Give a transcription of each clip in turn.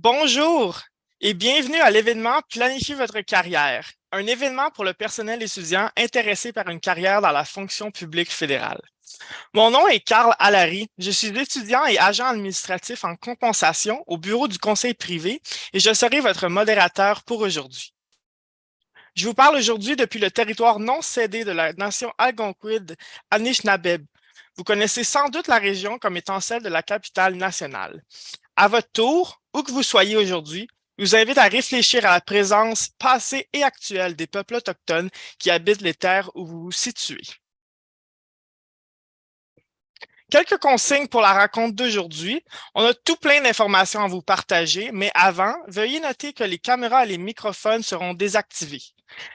Bonjour et bienvenue à l'événement Planifiez votre carrière, un événement pour le personnel étudiant intéressé par une carrière dans la fonction publique fédérale. Mon nom est Carl Allary, je suis étudiant et agent administratif en compensation au bureau du conseil privé et je serai votre modérateur pour aujourd'hui. Je vous parle aujourd'hui depuis le territoire non cédé de la nation algonquide Anishinaabe. Vous connaissez sans doute la région comme étant celle de la capitale nationale. À votre tour, où que vous soyez aujourd'hui, je vous invite à réfléchir à la présence passée et actuelle des peuples autochtones qui habitent les terres où vous vous situez. Quelques consignes pour la rencontre d'aujourd'hui. On a tout plein d'informations à vous partager, mais avant, veuillez noter que les caméras et les microphones seront désactivés.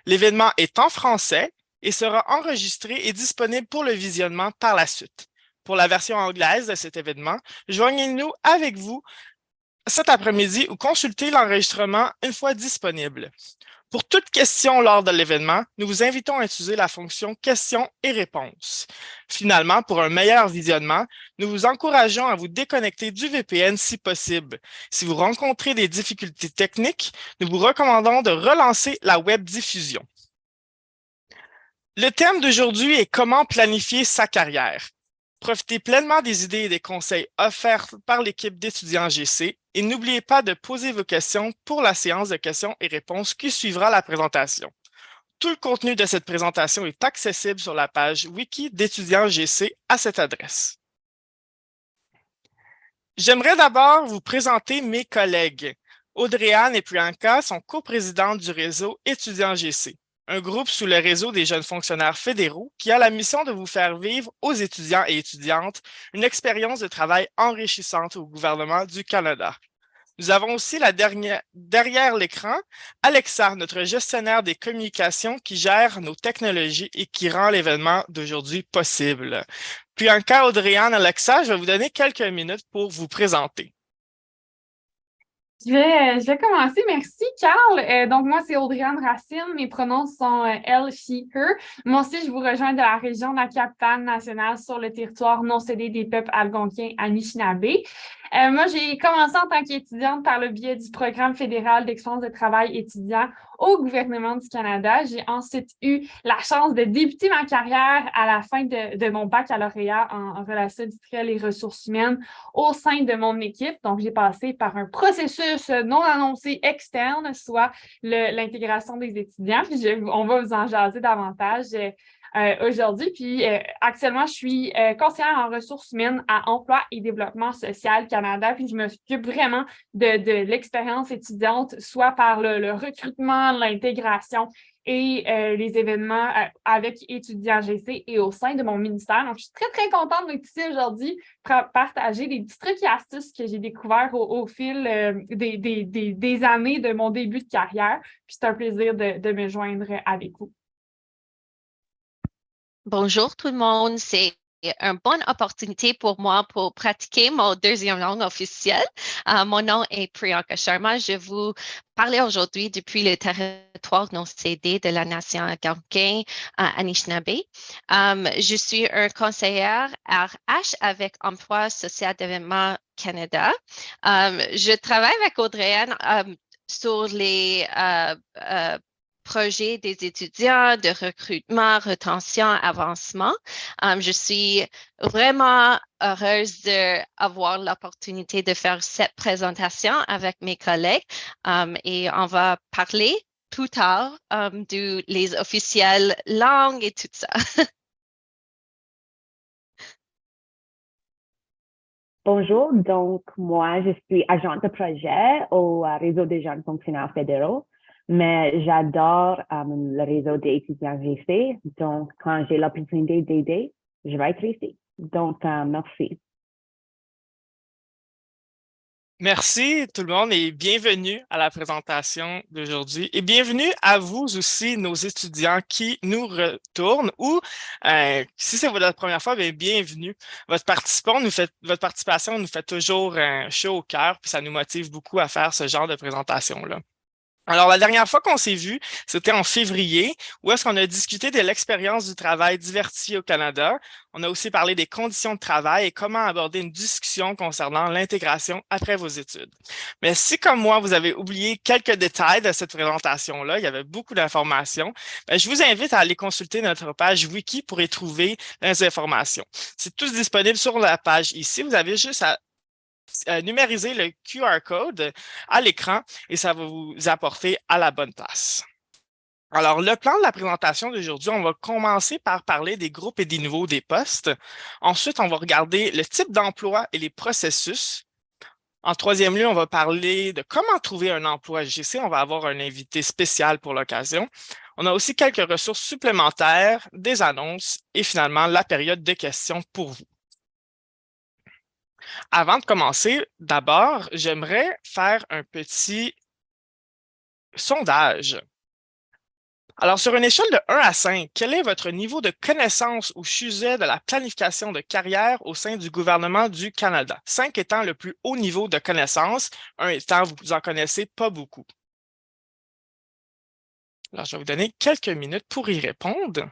L'événement est en français et sera enregistré et disponible pour le visionnement par la suite. Pour la version anglaise de cet événement, joignez-nous avec vous cet après-midi ou consultez l'enregistrement une fois disponible. Pour toute question lors de l'événement, nous vous invitons à utiliser la fonction questions et réponses. Finalement, pour un meilleur visionnement, nous vous encourageons à vous déconnecter du VPN si possible. Si vous rencontrez des difficultés techniques, nous vous recommandons de relancer la web diffusion. Le thème d'aujourd'hui est comment planifier sa carrière. Profitez pleinement des idées et des conseils offerts par l'équipe d'étudiants GC et n'oubliez pas de poser vos questions pour la séance de questions et réponses qui suivra la présentation. Tout le contenu de cette présentation est accessible sur la page Wiki d'étudiants GC à cette adresse. J'aimerais d'abord vous présenter mes collègues. Audrey-Anne et Priyanka sont coprésidentes du réseau étudiants GC, un groupe sous le réseau des jeunes fonctionnaires fédéraux qui a la mission de vous faire vivre aux étudiants et étudiantes une expérience de travail enrichissante au gouvernement du Canada. Nous avons aussi derrière l'écran Alexa, notre gestionnaire des communications qui gère nos technologies et qui rend l'événement d'aujourd'hui possible. Priyanka, Audrey-Anne, Alexa, je vais vous donner quelques minutes pour vous présenter. Je vais commencer. Merci, Carl. Donc, moi, c'est Audrey-Anne Racine. Mes pronoms sont elle, she, her. Moi aussi, je vous rejoins de la région de la capitale nationale sur le territoire non cédé des peuples algonquins Anishinaabe. Moi, j'ai commencé en tant qu'étudiante par le biais du programme fédéral d'expérience de travail étudiant au gouvernement du Canada. J'ai ensuite eu la chance de débuter ma carrière à la fin de mon baccalauréat en relations industrielles et ressources humaines au sein de mon équipe. Donc, j'ai passé par un processus non annoncé externe, soit l'intégration des étudiants. Puis on va vous en jaser davantage aujourd'hui. Puis actuellement, je suis conseillère en ressources humaines à Emploi et Développement social Canada. Puis je m'occupe vraiment de l'expérience étudiante, soit par le recrutement, l'intégration et les événements avec étudiants GC et au sein de mon ministère. Donc, je suis très, très contente d'être ici aujourd'hui pour partager des petits trucs et astuces que j'ai découverts au fil des années de mon début de carrière. Puis c'est un plaisir de me joindre avec vous. Bonjour tout le monde, c'est une bonne opportunité pour moi pour pratiquer mon deuxième langue officielle. Mon nom est Priyanka Sharma. Je vous parler aujourd'hui depuis le territoire non cédé de la nation algonquin Anishinaabe. Je suis une conseillère RH avec Emploi social développement Canada. Je travaille avec Audrey-Anne sur les projets des étudiants, de recrutement, rétention, avancement. Je suis vraiment heureuse d'avoir l'opportunité de faire cette présentation avec mes collègues et on va parler plus tard de les officielles langues et tout ça. Bonjour, donc moi, je suis agente de projet au réseau des jeunes fonctionnaires fédéraux, mais j'adore le réseau des étudiants GC, donc quand j'ai l'opportunité d'aider, je vais être ici. Donc, merci. Merci tout le monde et bienvenue à la présentation d'aujourd'hui et bienvenue à vous aussi, nos étudiants qui nous retournent ou si c'est votre première fois, bien, bienvenue. Votre participation nous fait toujours chaud au cœur puis ça nous motive beaucoup à faire ce genre de présentation-là. Alors, la dernière fois qu'on s'est vu, c'était en février, où est-ce qu'on a discuté de l'expérience du travail diversifié au Canada. On a aussi parlé des conditions de travail et comment aborder une discussion concernant l'intégration après vos études. Mais si, comme moi, vous avez oublié quelques détails de cette présentation-là, il y avait beaucoup d'informations, je vous invite à aller consulter notre page Wiki pour y trouver les informations. C'est tous disponible sur la page ici. Vous avez juste à numériser le QR code à l'écran et ça va vous apporter à la bonne place. Alors, le plan de la présentation d'aujourd'hui, on va commencer par parler des groupes et des niveaux des postes. Ensuite, on va regarder le type d'emploi et les processus. En troisième lieu, on va parler de comment trouver un emploi GC. On va avoir un invité spécial pour l'occasion. On a aussi quelques ressources supplémentaires, des annonces et finalement la période de questions pour vous. Avant de commencer, d'abord, j'aimerais faire un petit sondage. Alors, sur une échelle de 1 à 5, quel est votre niveau de connaissance au sujet de la planification de carrière au sein du gouvernement du Canada? 5 étant le plus haut niveau de connaissance, 1 étant vous en connaissez pas beaucoup. Alors, je vais vous donner quelques minutes pour y répondre.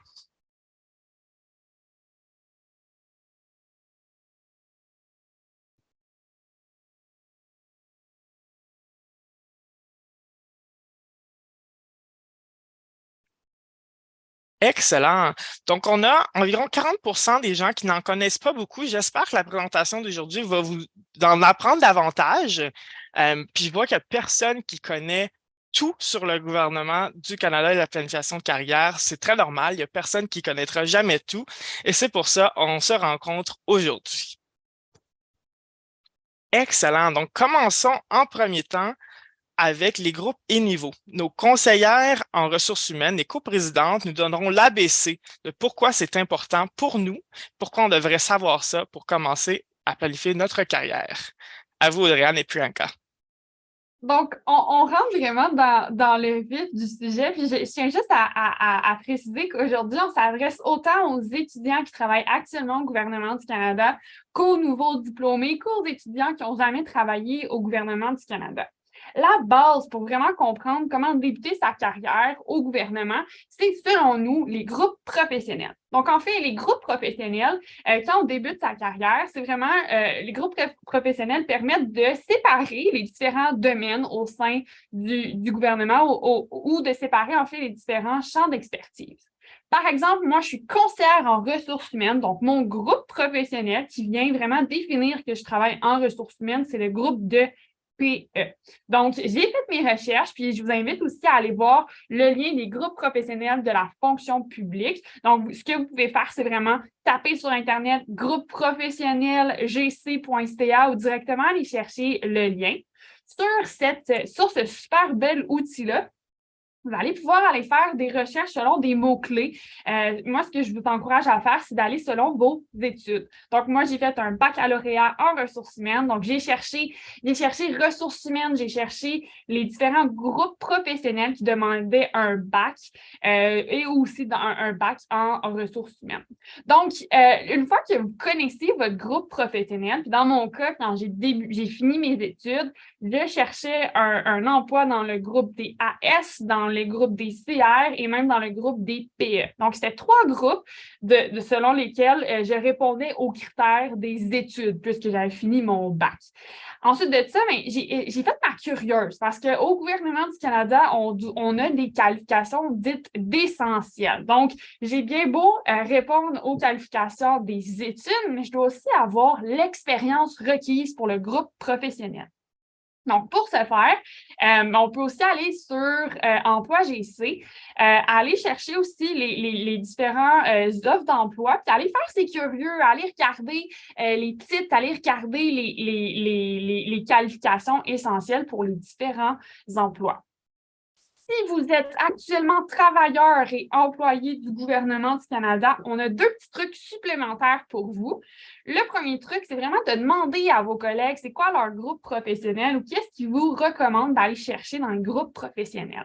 Excellent. Donc, on a environ 40% des gens qui n'en connaissent pas beaucoup. J'espère que la présentation d'aujourd'hui va vous en apprendre davantage. Puis je vois qu'il n'y a personne qui connaît tout sur le gouvernement du Canada et la planification de carrière. C'est très normal. Il n'y a personne qui connaîtra jamais tout. Et c'est pour ça qu'on se rencontre aujourd'hui. Excellent. Donc, commençons en premier temps avec les groupes et niveaux. Nos conseillères en ressources humaines, les coprésidentes, nous donneront l'ABC de pourquoi c'est important pour nous, pourquoi on devrait savoir ça pour commencer à planifier notre carrière. À vous, Audrey-Anne et Priyanka. Donc, on rentre vraiment dans le vif du sujet. Puis je tiens juste à préciser qu'aujourd'hui, on s'adresse autant aux étudiants qui travaillent actuellement au gouvernement du Canada qu'aux nouveaux diplômés, qu'aux étudiants qui n'ont jamais travaillé au gouvernement du Canada. La base pour vraiment comprendre comment débuter sa carrière au gouvernement, c'est selon nous les groupes professionnels. Donc, en fait, les groupes professionnels, quand on débute sa carrière, c'est vraiment les groupes professionnels permettent de séparer les différents domaines au sein du gouvernement ou de séparer en fait les différents champs d'expertise. Par exemple, moi, je suis conseillère en ressources humaines, donc mon groupe professionnel qui vient vraiment définir que je travaille en ressources humaines, c'est le groupe de PE. Donc, j'ai fait mes recherches, puis je vous invite aussi à aller voir le lien des groupes professionnels de la fonction publique. Donc, ce que vous pouvez faire, c'est vraiment taper sur Internet groupe professionnel gc.ca ou directement aller chercher le lien. Sur ce super bel outil-là, vous allez pouvoir aller faire des recherches selon des mots-clés. Moi, ce que je vous encourage à faire, c'est d'aller selon vos études. Donc, moi, j'ai fait un baccalauréat en ressources humaines. Donc, j'ai cherché ressources humaines, j'ai cherché les différents groupes professionnels qui demandaient un bac et aussi un bac en ressources humaines. Donc, une fois que vous connaissez votre groupe professionnel, puis dans mon cas, quand j'ai fini mes études, je cherchais un emploi dans le groupe des AS, dans les groupes des CR et même dans le groupe des PE. Donc, c'était 3 groupes selon lesquels je répondais aux critères des études puisque j'avais fini mon bac. Ensuite de ça, j'ai fait ma curieuse parce qu'au gouvernement du Canada, on a des qualifications dites d'essentiel. Donc, j'ai bien beau répondre aux qualifications des études, mais je dois aussi avoir l'expérience requise pour le groupe professionnel. Donc, pour ce faire, on peut aussi aller sur Emploi GC, aller chercher aussi les différents offres d'emploi, puis aller faire ses curieux, aller regarder les titres, aller regarder les qualifications essentielles pour les différents emplois. Si vous êtes actuellement travailleur et employé du gouvernement du Canada, on a 2 petits trucs supplémentaires pour vous. Le premier truc, c'est vraiment de demander à vos collègues c'est quoi leur groupe professionnel ou qu'est-ce qu'ils vous recommandent d'aller chercher dans le groupe professionnel.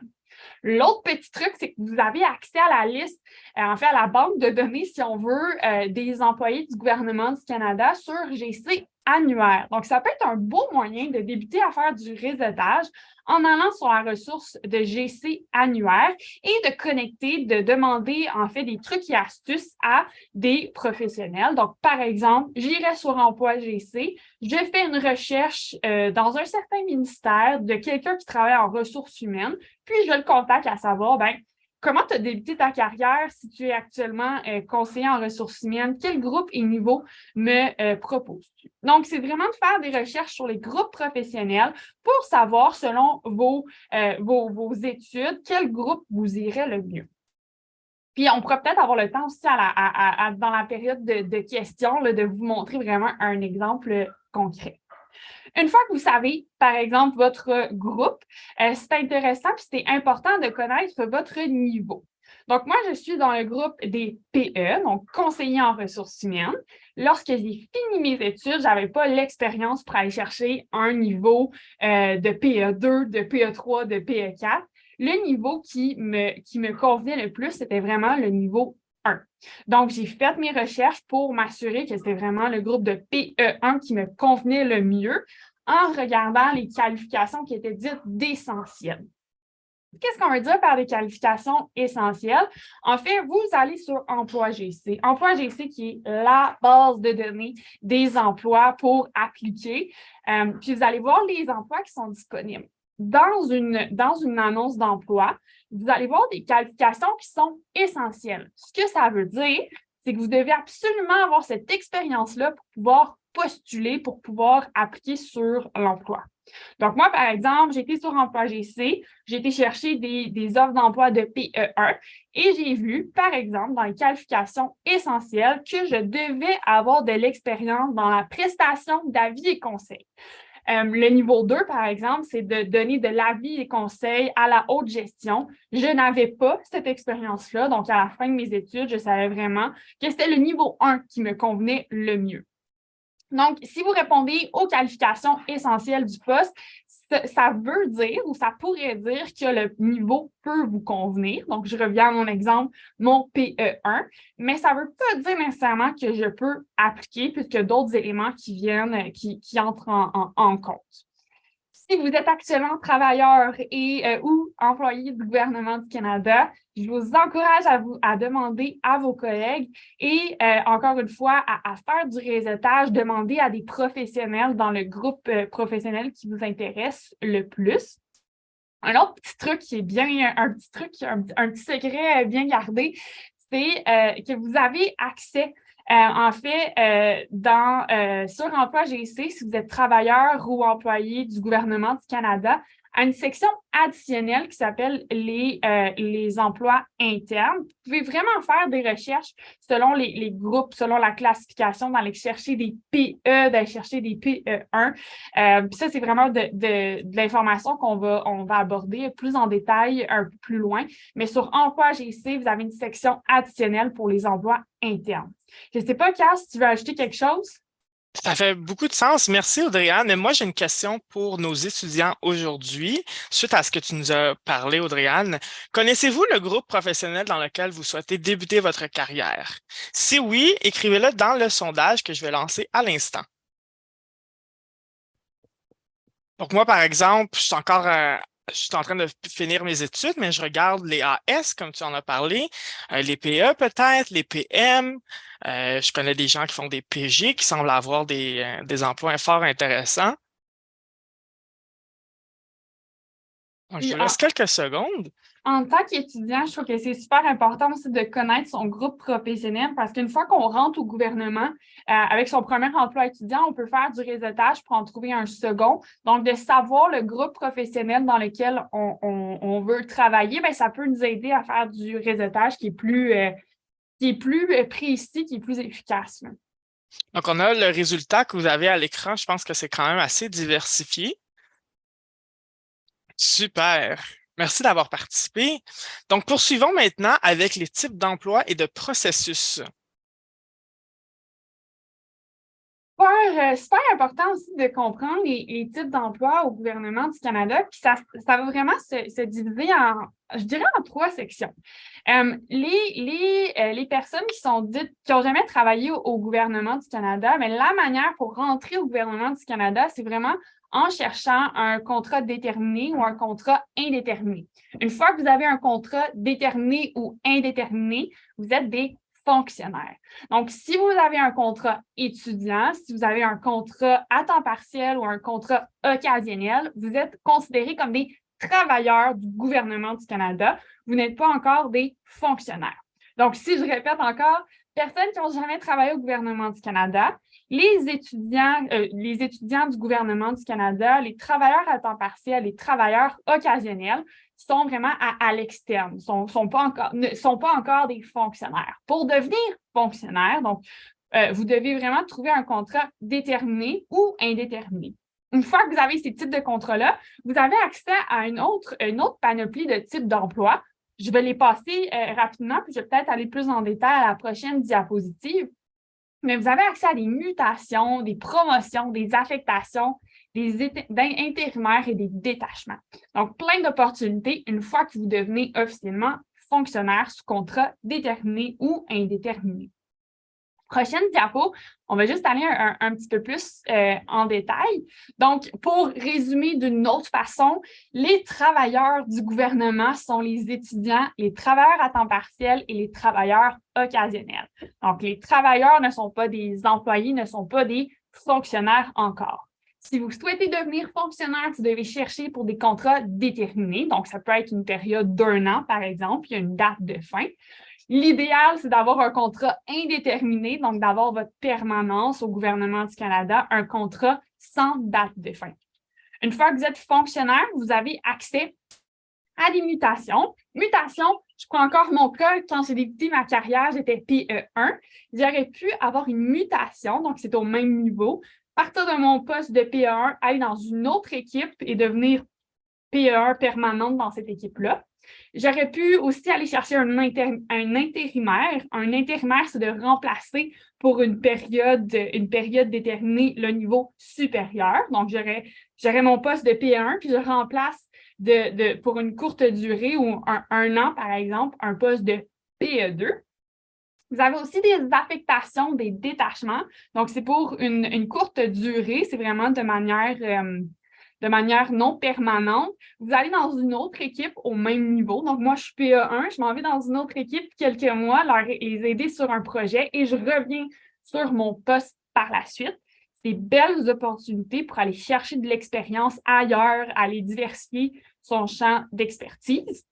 L'autre petit truc, c'est que vous avez accès à la liste, en fait à la banque de données, si on veut, des employés du gouvernement du Canada sur GC annuaire. Donc, ça peut être un beau moyen de débuter à faire du réseautage en allant sur la ressource de GC annuaire et de connecter, de demander en fait des trucs et astuces à des professionnels. Donc, par exemple, j'irai sur Emploi GC, je fais une recherche dans un certain ministère de quelqu'un qui travaille en ressources humaines, puis je le contacte à savoir, comment tu as débuté ta carrière si tu es actuellement conseiller en ressources humaines? Quel groupe et niveau me proposes-tu? Donc, c'est vraiment de faire des recherches sur les groupes professionnels pour savoir, selon vos études, quel groupe vous irait le mieux. Puis, on pourrait peut-être avoir le temps aussi dans la période de questions là, de vous montrer vraiment un exemple concret. Une fois que vous savez, par exemple, votre groupe, c'est intéressant puis c'est important de connaître votre niveau. Donc, moi, je suis dans le groupe des PE, donc conseillers en ressources humaines. Lorsque j'ai fini mes études, je n'avais pas l'expérience pour aller chercher un niveau de PE2, de PE3, de PE4. Le niveau qui me convenait le plus, c'était vraiment le niveau 1. Donc, j'ai fait mes recherches pour m'assurer que c'était vraiment le groupe de PE1 qui me convenait le mieux en regardant les qualifications qui étaient dites d'essentielles. Qu'est-ce qu'on veut dire par des qualifications essentielles? En fait, vous allez sur Emploi GC. Emploi GC qui est la base de données des emplois pour appliquer. Puis, vous allez voir les emplois qui sont disponibles. Dans une annonce d'emploi, vous allez voir des qualifications qui sont essentielles. Ce que ça veut dire, c'est que vous devez absolument avoir cette expérience-là pour pouvoir postuler, pour pouvoir appliquer sur l'emploi. Donc, moi, par exemple, j'ai été sur Emploi GC, j'ai été chercher des offres d'emploi de PE1 et j'ai vu, par exemple, dans les qualifications essentielles, que je devais avoir de l'expérience dans la prestation d'avis et conseils. Le niveau 2, par exemple, c'est de donner de l'avis et conseils à la haute gestion. Je n'avais pas cette expérience-là, donc à la fin de mes études, je savais vraiment que c'était le niveau 1 qui me convenait le mieux. Donc, si vous répondez aux qualifications essentielles du poste, ça veut dire ou ça pourrait dire que le niveau peut vous convenir. Donc, je reviens à mon exemple, mon PE1, mais ça ne veut pas dire nécessairement que je peux appliquer puisque d'autres éléments qui viennent, qui entrent en compte. Si vous êtes actuellement travailleur et ou employé du gouvernement du Canada, je vous encourage à demander à vos collègues et encore une fois, à faire du réseautage, demander à des professionnels dans le groupe professionnel qui vous intéresse le plus. Un autre petit truc qui est bien, un petit secret bien gardé, c'est que vous avez accès sur Emploi GC, si vous êtes travailleur ou employé du gouvernement du Canada, à une section additionnelle qui s'appelle les emplois internes. Vous pouvez vraiment faire des recherches selon les groupes, selon la classification, d'aller chercher des PE, d'aller chercher des PE1. Puis ça, c'est vraiment de l'information on va aborder plus en détail un peu plus loin. Mais sur Emploi GC, vous avez une section additionnelle pour les emplois internes. Je ne sais pas, Cass, si tu veux ajouter quelque chose? Ça fait beaucoup de sens. Merci, Audrey-Anne. Mais moi, j'ai une question pour nos étudiants aujourd'hui. Suite à ce que tu nous as parlé, Audrey-Anne, connaissez-vous le groupe professionnel dans lequel vous souhaitez débuter votre carrière? Si oui, écrivez-le dans le sondage que je vais lancer à l'instant. Donc, moi, par exemple, je suis en train de finir mes études, mais je regarde les AS, comme tu en as parlé, les PE peut-être, les PM. Je connais des gens qui font des PG, qui semblent avoir des emplois fort intéressants. Donc, je vous laisse quelques secondes. En tant qu'étudiant, je trouve que c'est super important aussi de connaître son groupe professionnel parce qu'une fois qu'on rentre au gouvernement avec son premier emploi étudiant, on peut faire du réseautage pour en trouver un second. Donc, de savoir le groupe professionnel dans lequel on veut travailler, bien, ça peut nous aider à faire du réseautage qui est plus précis, qui est plus efficace. Là. Donc, on a le résultat que vous avez à l'écran. Je pense que c'est quand même assez diversifié. Super. Merci d'avoir participé. Donc, poursuivons maintenant avec les types d'emplois et de processus. Faire super important aussi de comprendre les types d'emplois au gouvernement du Canada. Puis ça va vraiment se diviser je dirais, en 3 sections. Les personnes qui sont dites, qui n'ont jamais travaillé au gouvernement du Canada, mais la manière pour rentrer au gouvernement du Canada, c'est vraiment en cherchant un contrat déterminé ou un contrat indéterminé. Une fois que vous avez un contrat déterminé ou indéterminé, vous êtes des fonctionnaires. Donc, si vous avez un contrat étudiant, si vous avez un contrat à temps partiel ou un contrat occasionnel, vous êtes considérés comme des travailleurs du gouvernement du Canada. Vous n'êtes pas encore des fonctionnaires. Donc, si je répète encore, personnes qui n'ont jamais travaillé au gouvernement du Canada, les étudiants du gouvernement du Canada, les travailleurs à temps partiel, les travailleurs occasionnels sont vraiment à l'externe, ne sont pas encore des fonctionnaires. Pour devenir fonctionnaire, donc, vous devez vraiment trouver un contrat déterminé ou indéterminé. Une fois que vous avez ces types de contrats-là, vous avez accès à une autre panoplie de types d'emplois. Je vais les passer rapidement, puis je vais peut-être aller plus en détail à la prochaine diapositive. Mais vous avez accès à des mutations, des promotions, des affectations, des intérimaires et des détachements. Donc, plein d'opportunités une fois que vous devenez officiellement fonctionnaire sous contrat déterminé ou indéterminé. Prochaine diapo, on va juste aller un petit peu plus en détail. Donc, pour résumer d'une autre façon, les travailleurs du gouvernement sont les étudiants, les travailleurs à temps partiel et les travailleurs occasionnels. Donc, les travailleurs ne sont pas des employés, ne sont pas des fonctionnaires encore. Si vous souhaitez devenir fonctionnaire, vous devez chercher pour des contrats déterminés. Donc, ça peut être une période d'1 an, par exemple, il y a une date de fin. L'idéal, c'est d'avoir un contrat indéterminé, donc d'avoir votre permanence au gouvernement du Canada, un contrat sans date de fin. Une fois que vous êtes fonctionnaire, vous avez accès à des mutations. Mutations, je prends encore mon cas, quand j'ai débuté ma carrière, j'étais PE1. J'aurais pu avoir une mutation, donc c'est au même niveau, partir de mon poste de PE1, aller dans une autre équipe et devenir PE1 permanente dans cette équipe-là. J'aurais pu aussi aller chercher un intérimaire. Un intérimaire, c'est de remplacer pour une période déterminée le niveau supérieur. Donc, j'aurais mon poste de PE1, puis je remplace pour une courte durée ou un an, par exemple, un poste de PE2. Vous avez aussi des affectations, des détachements. Donc, c'est pour une courte durée. C'est vraiment de manière non permanente. Vous allez dans une autre équipe au même niveau. Donc, moi, je suis PE1, je m'en vais dans une autre équipe quelques mois, les aider sur un projet et je reviens sur mon poste par la suite. C'est des belles opportunités pour aller chercher de l'expérience ailleurs, aller diversifier son champ d'expertise.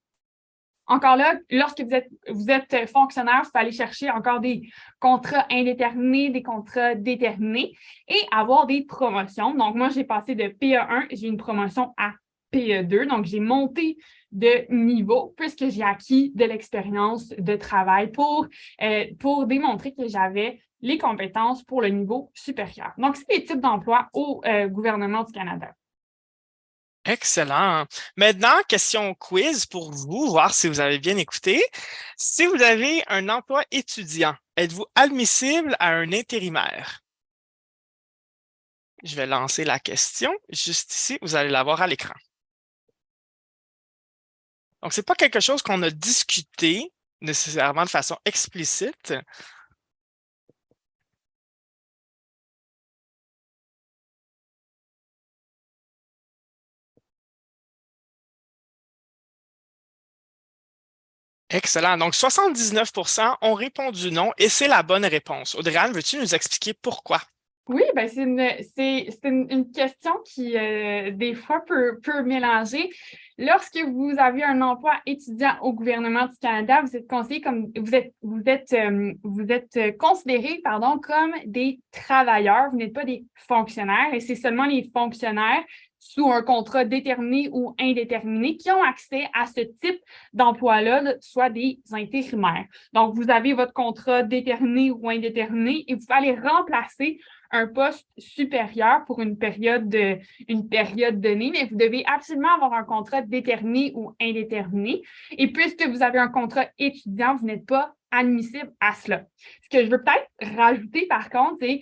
Encore là, lorsque vous êtes fonctionnaire, vous allez chercher encore des contrats indéterminés, des contrats déterminés et avoir des promotions. Donc, moi, j'ai passé de PE1, j'ai une promotion à PE2. Donc, j'ai monté de niveau puisque j'ai acquis de l'expérience de travail pour démontrer que j'avais les compétences pour le niveau supérieur. Donc, c'est les types d'emplois au gouvernement du Canada. Excellent. Maintenant, question quiz pour vous, voir si vous avez bien écouté. Si vous avez un emploi étudiant, êtes-vous admissible à un intérimaire? Je vais lancer la question. Juste ici, vous allez la voir à l'écran. Donc, ce n'est pas quelque chose qu'on a discuté nécessairement de façon explicite. Excellent. Donc, 79% ont répondu non et c'est la bonne réponse. Audrey-Anne, veux-tu nous expliquer pourquoi? Oui, ben c'est une question qui, des fois, peut mélanger. Lorsque vous avez un emploi étudiant au gouvernement du Canada, vous êtes conseillé comme vous êtes considérés, comme des travailleurs. Vous n'êtes pas des fonctionnaires et c'est seulement les fonctionnaires sous un contrat déterminé ou indéterminé qui ont accès à ce type d'emploi-là, soit des intérimaires. Donc, vous avez votre contrat déterminé ou indéterminé et vous allez remplacer un poste supérieur pour une période donnée, mais vous devez absolument avoir un contrat déterminé ou indéterminé. Et puisque vous avez un contrat étudiant, vous n'êtes pas admissible à cela. Ce que je veux peut-être rajouter, par contre, c'est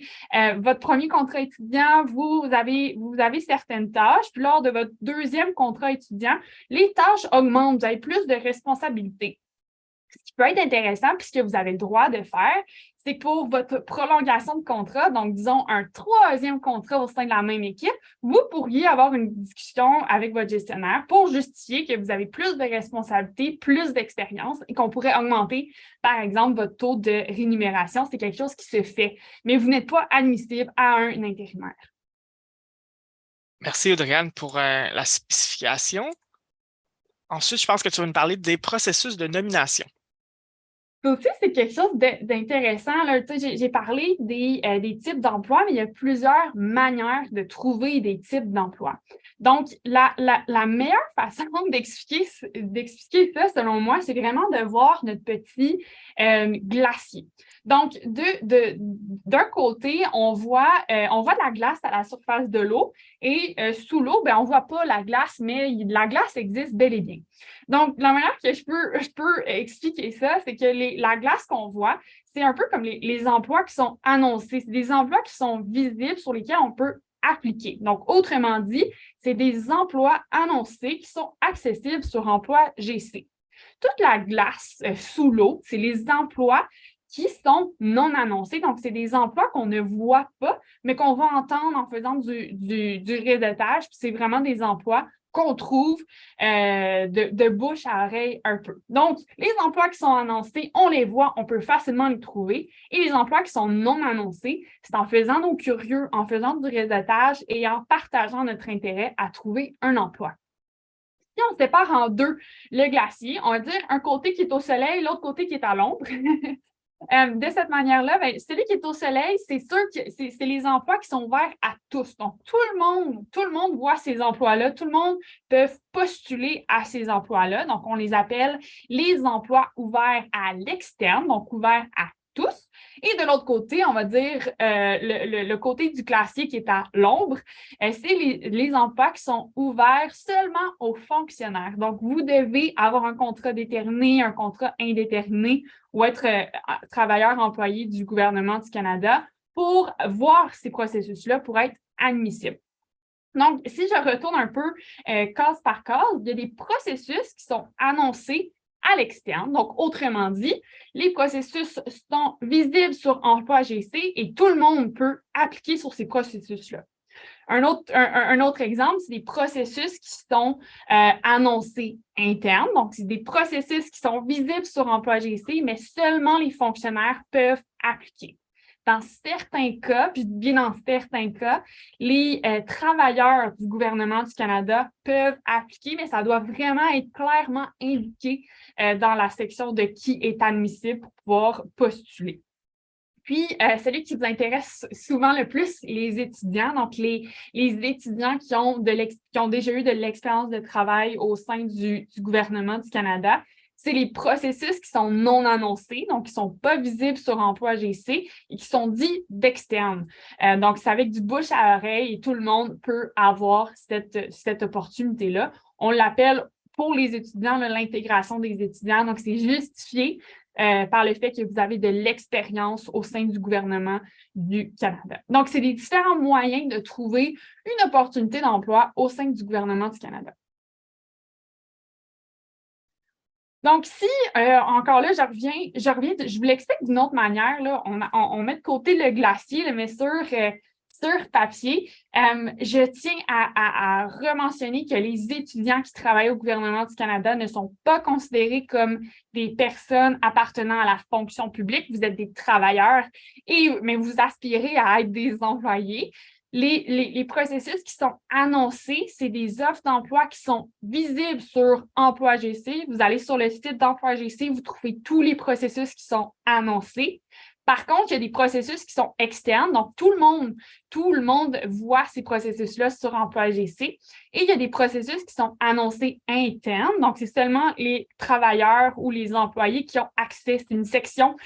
votre premier contrat étudiant, vous avez certaines tâches, puis lors de votre deuxième contrat étudiant, les tâches augmentent, vous avez plus de responsabilités. Ce qui peut être intéressant, puisque vous avez le droit de faire, c'est que pour votre prolongation de contrat, donc disons un troisième contrat au sein de la même équipe, vous pourriez avoir une discussion avec votre gestionnaire pour justifier que vous avez plus de responsabilités, plus d'expérience et qu'on pourrait augmenter, par exemple, votre taux de rémunération. C'est quelque chose qui se fait, mais vous n'êtes pas admissible à un intérimaire. Merci, Audrey-Anne, pour la spécification. Ensuite, je pense que tu vas nous parler des processus de nomination. Ça aussi, c'est quelque chose d'intéressant. J'ai parlé des types d'emplois, mais il y a plusieurs manières de trouver des types d'emplois. Donc, la meilleure façon d'expliquer ça, selon moi, c'est vraiment de voir notre petit glacier. Donc, d'un côté, on voit de la glace à la surface de l'eau et sous l'eau, on ne voit pas la glace, mais la glace existe bel et bien. Donc, la manière que je peux expliquer ça, c'est que la glace qu'on voit, c'est un peu comme les emplois qui sont annoncés. C'est des emplois qui sont visibles sur lesquels on peut appliquer. Donc, autrement dit, c'est des emplois annoncés qui sont accessibles sur Emploi GC. Toute la glace sous l'eau, c'est les emplois qui sont non annoncés. Donc, c'est des emplois qu'on ne voit pas, mais qu'on va entendre en faisant du réseautage. Puis c'est vraiment des emplois qu'on trouve de bouche à oreille un peu. Donc, les emplois qui sont annoncés, on les voit, on peut facilement les trouver. Et les emplois qui sont non annoncés, c'est en faisant nos curieux, en faisant du réseautage et en partageant notre intérêt à trouver un emploi. Si on sépare en deux le glacier, on va dire un côté qui est au soleil, l'autre côté qui est à l'ombre. De cette manière-là, celui qui est au soleil, c'est sûr que c'est les emplois qui sont ouverts à tous. Donc, tout le monde voit ces emplois-là. Tout le monde peut postuler à ces emplois-là. Donc, on les appelle les emplois ouverts à l'externe, donc ouverts à tous. Et de l'autre côté, on va dire le côté du glacier qui est à l'ombre, c'est les emplois qui sont ouverts seulement aux fonctionnaires. Donc, vous devez avoir un contrat déterminé, un contrat indéterminé ou être travailleur employé du gouvernement du Canada pour voir ces processus-là pour être admissible. Donc, si je retourne un peu case par case, il y a des processus qui sont annoncés à l'externe. Donc, autrement dit, les processus sont visibles sur Emploi GC et tout le monde peut appliquer sur ces processus-là. Un autre exemple, c'est des processus qui sont annoncés internes. Donc, c'est des processus qui sont visibles sur Emploi GC, mais seulement les fonctionnaires peuvent appliquer. Dans certains cas, puis bien dans certains cas, les travailleurs du gouvernement du Canada peuvent appliquer, mais ça doit vraiment être clairement indiqué dans la section de qui est admissible pour pouvoir postuler. Puis, celui qui vous intéresse souvent le plus, les étudiants, donc les étudiants qui ont déjà eu de l'expérience de travail au sein du gouvernement du Canada, c'est les processus qui sont non annoncés, donc qui ne sont pas visibles sur Emploi GC et qui sont dits d'externe. Donc, c'est avec du bouche à oreille et tout le monde peut avoir cette opportunité-là. On l'appelle pour les étudiants l'intégration des étudiants. Donc, c'est justifié par le fait que vous avez de l'expérience au sein du gouvernement du Canada. Donc, c'est des différents moyens de trouver une opportunité d'emploi au sein du gouvernement du Canada. Donc, si, encore là, je reviens, je vous l'explique d'une autre manière. Là, on met de côté le glacier, mais sur papier, je tiens à rementionner que les étudiants qui travaillent au gouvernement du Canada ne sont pas considérés comme des personnes appartenant à la fonction publique. Vous êtes des travailleurs, mais vous aspirez à être des employés. Les processus qui sont annoncés, c'est des offres d'emploi qui sont visibles sur Emploi GC. Vous allez sur le site d'Emploi GC, vous trouvez tous les processus qui sont annoncés. Par contre, il y a des processus qui sont externes, donc tout le monde voit ces processus-là sur Emploi GC. Et il y a des processus qui sont annoncés internes, donc c'est seulement les travailleurs ou les employés qui ont accès. C'est une section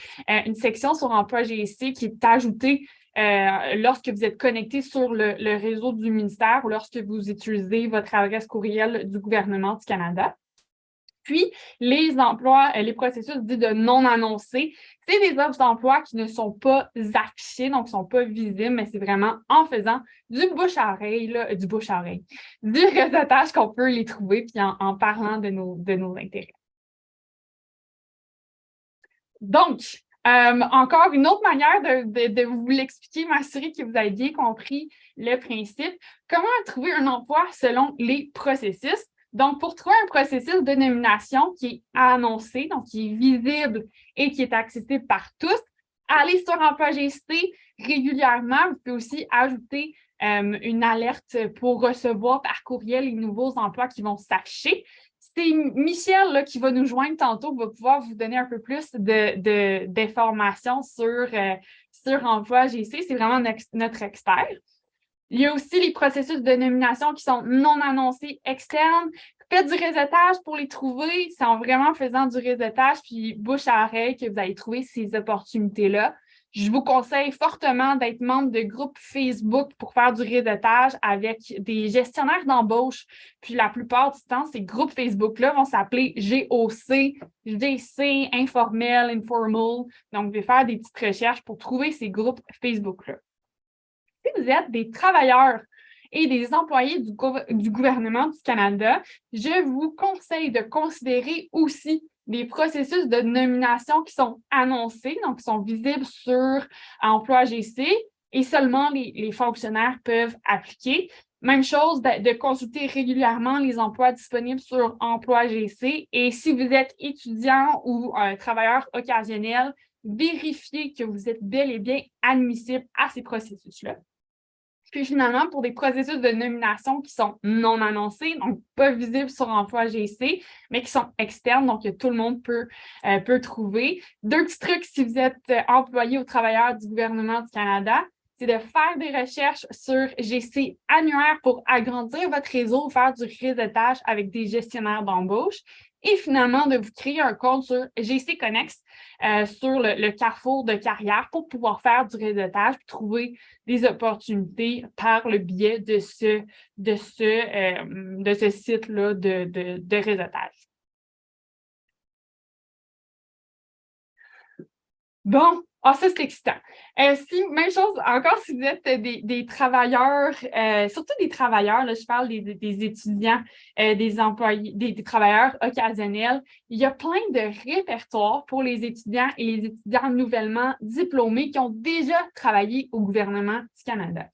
sur Emploi GC qui est ajoutée lorsque vous êtes connecté sur le réseau du ministère ou lorsque vous utilisez votre adresse courriel du gouvernement du Canada. Puis, les emplois, les processus dits de non annoncés, c'est des offres d'emploi qui ne sont pas affichées, donc qui ne sont pas visibles, mais c'est vraiment en faisant du bouche-à-oreille, du réseautage qu'on peut les trouver, puis en parlant de nos intérêts. Donc, encore une autre manière de vous l'expliquer, m'assurer que vous avez bien compris le principe. Comment trouver un emploi selon les processus? Donc, pour trouver un processus de nomination qui est annoncé, donc qui est visible et qui est accessible par tous, allez sur Emploi GC régulièrement. Vous pouvez aussi ajouter une alerte pour recevoir par courriel les nouveaux emplois qui vont s'afficher. C'est Michel là, qui va nous joindre tantôt, va pouvoir vous donner un peu plus d'informations sur Emploi GC. C'est vraiment notre expert. Il y a aussi les processus de nomination qui sont non annoncés externes. Faites du réseautage pour les trouver. C'est en vraiment faisant du réseautage puis bouche à oreille que vous allez trouver ces opportunités-là. Je vous conseille fortement d'être membre de groupes Facebook pour faire du réseautage avec des gestionnaires d'embauche. Puis la plupart du temps, ces groupes Facebook-là vont s'appeler GOC, GC, informel, informal. Donc, vous devez faire des petites recherches pour trouver ces groupes Facebook-là. Si vous êtes des travailleurs et des employés du gouvernement du Canada, je vous conseille de considérer aussi des processus de nomination qui sont annoncés, donc qui sont visibles sur Emploi GC et seulement les fonctionnaires peuvent appliquer. Même chose de consulter régulièrement les emplois disponibles sur Emploi GC et si vous êtes étudiant ou travailleur occasionnel, vérifiez que vous êtes bel et bien admissible à ces processus-là. Puis finalement, pour des processus de nomination qui sont non annoncés, donc pas visibles sur Emploi GC, mais qui sont externes, donc que tout le monde peut trouver. Deux petits trucs si vous êtes employé ou travailleur du gouvernement du Canada, c'est de faire des recherches sur GC annuaire pour agrandir votre réseau, faire du réseautage avec des gestionnaires d'embauche. Et finalement, de vous créer un compte sur GC Connex sur le carrefour de carrière pour pouvoir faire du réseautage et trouver des opportunités par le biais de ce site-là de réseautage. Bon, ça c'est excitant. Même chose, encore si vous êtes des travailleurs, surtout des travailleurs, là, je parle des étudiants, des employés, des travailleurs occasionnels, il y a plein de répertoires pour les étudiants et les étudiants nouvellement diplômés qui ont déjà travaillé au gouvernement du Canada.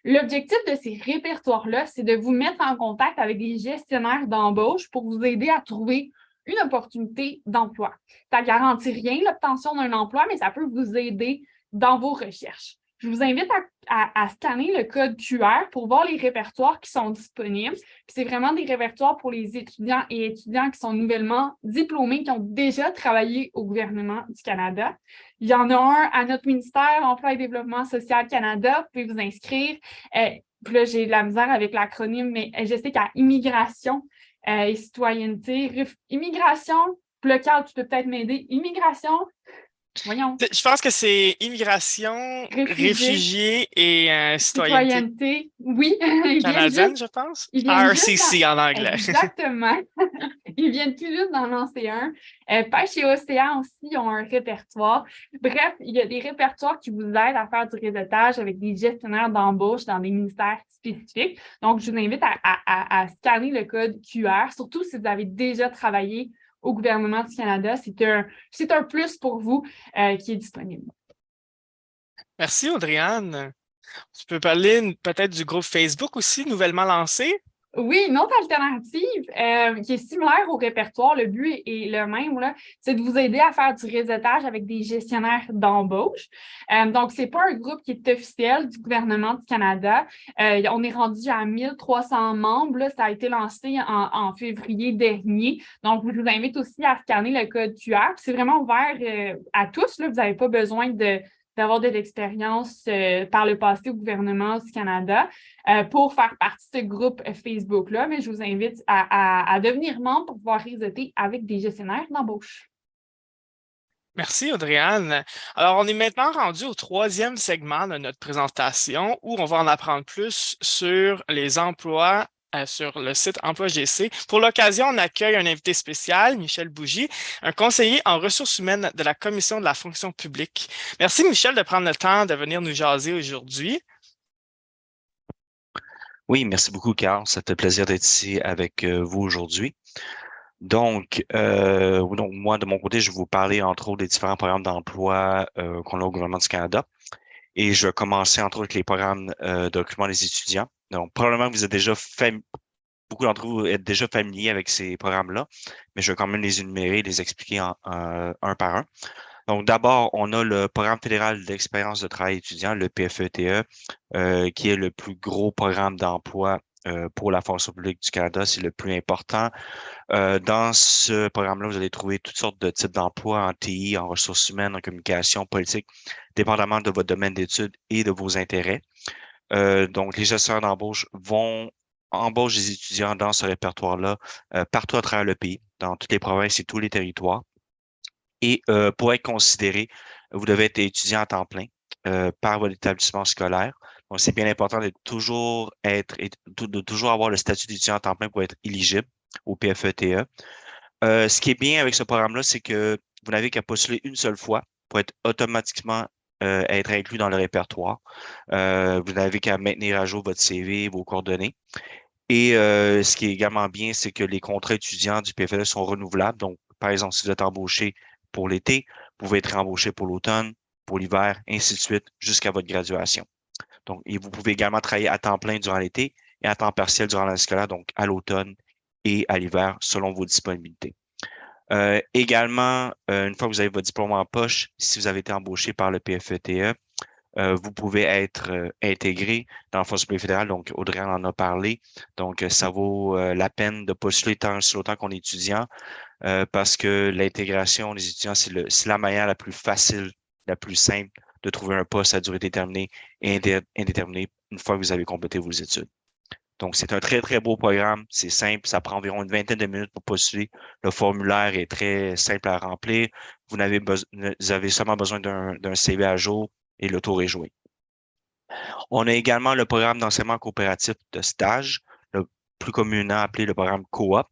L'objectif de ces répertoires-là, c'est de vous mettre en contact avec des gestionnaires d'embauche pour vous aider à trouver une opportunité d'emploi. Ça ne garantit rien l'obtention d'un emploi, mais ça peut vous aider dans vos recherches. Je vous invite à scanner le code QR pour voir les répertoires qui sont disponibles. C'est vraiment des répertoires pour les étudiants et étudiants qui sont nouvellement diplômés, qui ont déjà travaillé au gouvernement du Canada. Il y en a un à notre ministère, Emploi et Développement social Canada. Vous pouvez vous inscrire. Puis là, j'ai de la misère avec l'acronyme, mais je sais qu'à Immigration et citoyenneté, immigration, local, tu peux peut-être m'aider. Immigration, voyons. Je pense que c'est immigration, réfugiés et citoyenneté. Oui. Canadienne, je pense. RCC en anglais. Exactement. Ils viennent tout juste d'en lancer un. Pêche et Océan aussi ont un répertoire. Bref, il y a des répertoires qui vous aident à faire du réseautage avec des gestionnaires d'embauche dans des ministères spécifiques. Donc, je vous invite à scanner le code QR, surtout si vous avez déjà travaillé au gouvernement du Canada. C'est un plus pour vous qui est disponible. Merci, Audrey-Anne. Tu peux parler peut-être du groupe Facebook aussi, nouvellement lancé? Oui, une autre alternative qui est similaire au répertoire, le but est le même, là, c'est de vous aider à faire du réseautage avec des gestionnaires d'embauche. Donc, ce n'est pas un groupe qui est officiel du gouvernement du Canada. On est rendu à 1300 membres. Là, ça a été lancé en février dernier. Donc, je vous invite aussi à scanner le code QR. C'est vraiment ouvert à tous. Là. Vous n'avez pas besoin d'avoir de l'expérience par le passé au gouvernement du Canada pour faire partie de ce groupe Facebook-là, mais je vous invite à devenir membre pour pouvoir réseauter avec des gestionnaires d'embauche. Merci, Audrey-Anne. Alors, on est maintenant rendu au troisième segment de notre présentation où on va en apprendre plus sur les emplois sur le site Emploi GC. Pour l'occasion, on accueille un invité spécial, Michel Bougie, un conseiller en ressources humaines de la Commission de la fonction publique. Merci, Michel, de prendre le temps de venir nous jaser aujourd'hui. Oui, merci beaucoup, Carl. Ça fait plaisir d'être ici avec vous aujourd'hui. Donc, moi, de mon côté, je vais vous parler, entre autres, des différents programmes d'emploi qu'on a au gouvernement du Canada. Et je vais commencer, entre autres, avec les programmes de recrutement des étudiants. Donc, probablement que vous êtes déjà beaucoup d'entre vous êtes déjà familiers avec ces programmes-là, mais je vais quand même les énumérer et les expliquer un par un. Donc, d'abord, on a le Programme fédéral d'expérience de travail étudiant, le PFETE, qui est le plus gros programme d'emploi pour la fonction publique du Canada. C'est le plus important. Dans ce programme-là, vous allez trouver toutes sortes de types d'emplois en TI, en ressources humaines, en communication, politique, dépendamment de votre domaine d'études et de vos intérêts. Donc, les gestionnaires d'embauche embauchent des étudiants dans ce répertoire-là partout à travers le pays, dans toutes les provinces et tous les territoires. Et pour être considéré, vous devez être étudiant à temps plein par votre établissement scolaire. Donc, c'est bien important de toujours avoir le statut d'étudiant à temps plein pour être éligible au PFETE. Ce qui est bien avec ce programme-là, c'est que vous n'avez qu'à postuler une seule fois pour être automatiquement être inclus dans le répertoire. Vous n'avez qu'à maintenir à jour votre CV, vos coordonnées. Et ce qui est également bien, c'est que les contrats étudiants du PFETE sont renouvelables. Donc, par exemple, si vous êtes embauché pour l'été, vous pouvez être embauché pour l'automne, pour l'hiver, ainsi de suite, jusqu'à votre graduation. Donc, et vous pouvez également travailler à temps plein durant l'été et à temps partiel durant l'année scolaire, donc à l'automne et à l'hiver, selon vos disponibilités. Également, une fois que vous avez votre diplôme en poche, si vous avez été embauché par le PFETE, vous pouvez être intégré dans la fonction publique fédérale. Donc, Audrey en a parlé. Donc, ça vaut la peine de postuler tant longtemps qu'on est étudiant parce que l'intégration des étudiants, c'est la manière la plus facile, la plus simple de trouver un poste à durée déterminée et indéterminée une fois que vous avez complété vos études. Donc, c'est un très, très beau programme. C'est simple. Ça prend environ une vingtaine de minutes pour postuler. Le formulaire est très simple à remplir. Vous avez seulement besoin d'un CV à jour et le tour est joué. On a également le programme d'enseignement coopératif de stage, le plus communément appelé le programme Coop.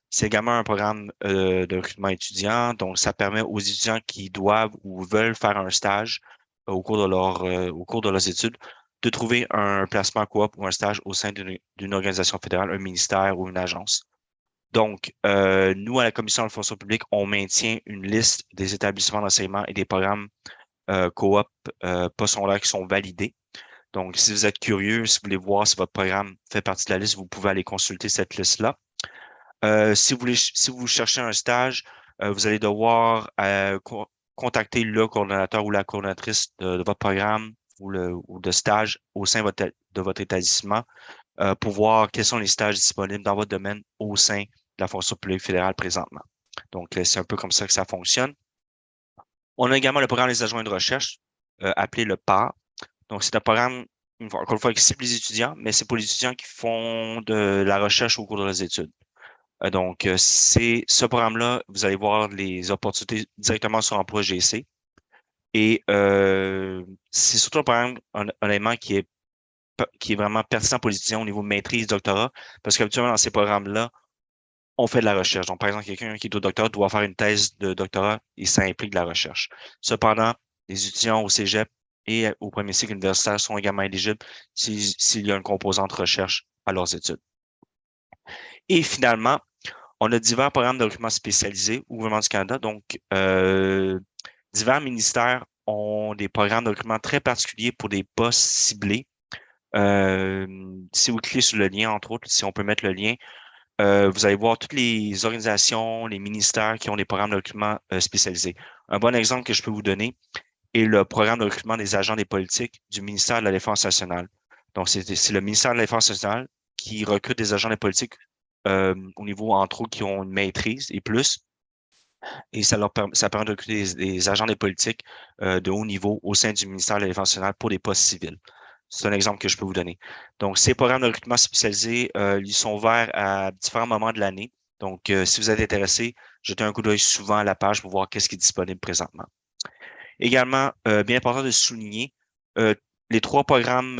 C'est également un programme de recrutement étudiant. Donc, ça permet aux étudiants qui doivent ou veulent faire un stage au cours de leurs études de trouver un placement coop ou un stage au sein d'une organisation fédérale, un ministère ou une agence. Donc, nous, à la Commission de la fonction publique, on maintient une liste des établissements d'enseignement et des programmes coop postsecondaires qui sont validés. Donc, si vous êtes curieux, si vous voulez voir si votre programme fait partie de la liste, vous pouvez aller consulter cette liste-là. Si vous cherchez un stage, vous allez devoir contacter le coordonnateur ou la coordonnatrice de votre programme ou de stage au sein de votre établissement pour voir quels sont les stages disponibles dans votre domaine au sein de la fonction publique fédérale présentement. Donc, c'est un peu comme ça que ça fonctionne. On a également le programme des adjoints de recherche, appelé le PAR. Donc, c'est un programme, encore une fois, qui cible les étudiants, mais c'est pour les étudiants qui font de la recherche au cours de leurs études. Donc, c'est ce programme-là, vous allez voir les opportunités directement sur Emploi GC. Et c'est surtout un programme, honnêtement, qui est vraiment pertinent pour les étudiants au niveau maîtrise, doctorat, parce qu'habituellement, dans ces programmes-là, on fait de la recherche. Donc, par exemple, quelqu'un qui est au doctorat doit faire une thèse de doctorat et ça implique de la recherche. Cependant, les étudiants au cégep et au premier cycle universitaire sont également éligibles s'il y a une composante recherche à leurs études. Et finalement, on a divers programmes de recrutement spécialisés au gouvernement du Canada. Donc, divers ministères ont des programmes de recrutement très particuliers pour des postes ciblés. Si vous cliquez sur le lien, entre autres, si on peut mettre le lien, vous allez voir toutes les organisations, les ministères qui ont des programmes de recrutement spécialisés. Un bon exemple que je peux vous donner est le programme de recrutement des agents des politiques du ministère de la Défense nationale. Donc, c'est le ministère de la Défense nationale qui recrute des agents des politiques au niveau, entre autres, qui ont une maîtrise et plus. Et ça permet de recruter des agents des politiques de haut niveau au sein du ministère de la Défense nationale pour des postes civils. C'est un exemple que je peux vous donner. Donc, ces programmes de recrutement spécialisés, ils sont ouverts à différents moments de l'année. Donc, si vous êtes intéressé, jetez un coup d'œil souvent à la page pour voir qu'est-ce qui est disponible présentement. Également, bien important de souligner, les trois programmes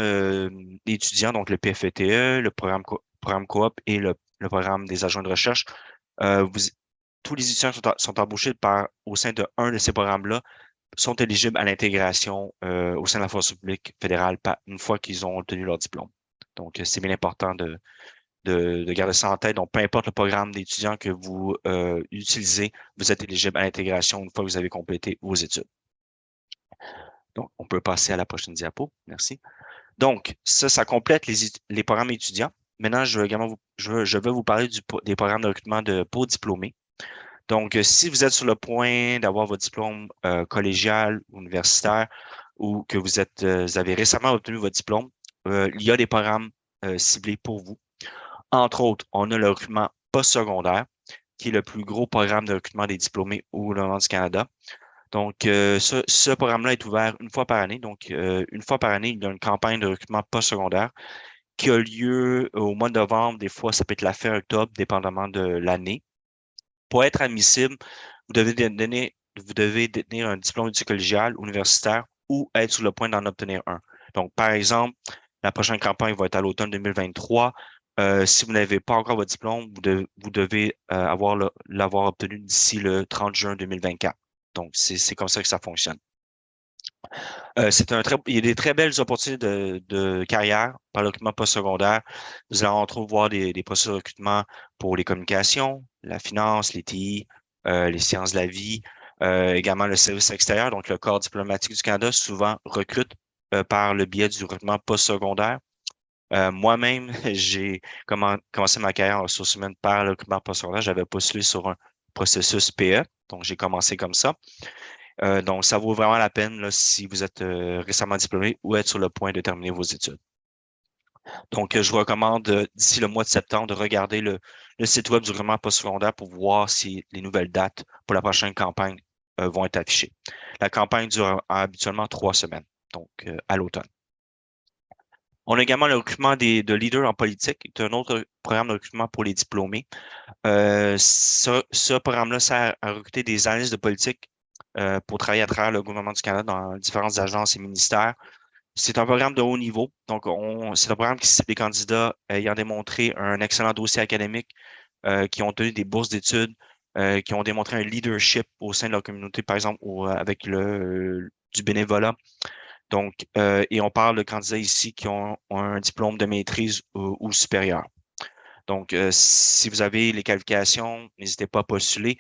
d'étudiants, donc le PFETE, le programme programme coop et le programme des adjoints de recherche. Tous les étudiants qui sont embauchés au sein de un de ces programmes-là sont éligibles à l'intégration au sein de la fonction publique fédérale une fois qu'ils ont obtenu leur diplôme. Donc, c'est bien important de garder ça en tête. Donc, peu importe le programme d'étudiants que vous utilisez, vous êtes éligible à l'intégration une fois que vous avez complété vos études. Donc, on peut passer à la prochaine diapo. Merci. Donc, ça complète les programmes étudiants. Maintenant, je vais vous parler des programmes de recrutement pour diplômés. Donc, si vous êtes sur le point d'avoir votre diplôme collégial, universitaire, ou que vous avez récemment obtenu votre diplôme, il y a des programmes ciblés pour vous. Entre autres, on a le recrutement postsecondaire, qui est le plus gros programme de recrutement des diplômés au gouvernement du Canada. Donc, ce programme-là est ouvert une fois par année. Donc, une fois par année, il y a une campagne de recrutement postsecondaire qui a lieu au mois de novembre. Des fois, ça peut être la fin octobre, dépendamment de l'année. Pour être admissible, vous devez détenir un diplôme d'études collégiales, universitaire ou être sur le point d'en obtenir un. Donc, par exemple, la prochaine campagne va être à l'automne 2023. Si vous n'avez pas encore votre diplôme, vous devez l'avoir obtenu d'ici le 30 juin 2024. Donc, c'est comme ça que ça fonctionne. Il y a des très belles opportunités de carrière par le recrutement postsecondaire. Vous allez entre autres voir des postes de recrutement pour les communications, la finance, les TI, les sciences de la vie, également le service extérieur. Donc, le corps diplomatique du Canada souvent recrute par le biais du recrutement postsecondaire. Moi-même, j'ai commencé ma carrière en ressources humaines par le recrutement postsecondaire. J'avais postulé sur un processus PE, donc j'ai commencé comme ça. Donc, ça vaut vraiment la peine là, si vous êtes récemment diplômé ou êtes sur le point de terminer vos études. Donc, je vous recommande d'ici le mois de septembre de regarder le site web du recrutement postsecondaire pour voir si les nouvelles dates pour la prochaine campagne vont être affichées. La campagne dure habituellement 3 semaines, donc à l'automne. On a également le recrutement de leaders en politique, qui est un autre programme de recrutement pour les diplômés. Ce programme-là sert à recruter des analystes de politique pour travailler à travers le gouvernement du Canada dans différentes agences et ministères. C'est un programme de haut niveau. Donc, c'est un programme qui cible les candidats ayant démontré un excellent dossier académique, qui ont obtenu des bourses d'études, qui ont démontré un leadership au sein de leur communauté, par exemple, avec du bénévolat. Donc, et on parle de candidats ici qui ont un diplôme de maîtrise ou supérieur. Donc, si vous avez les qualifications, n'hésitez pas à postuler.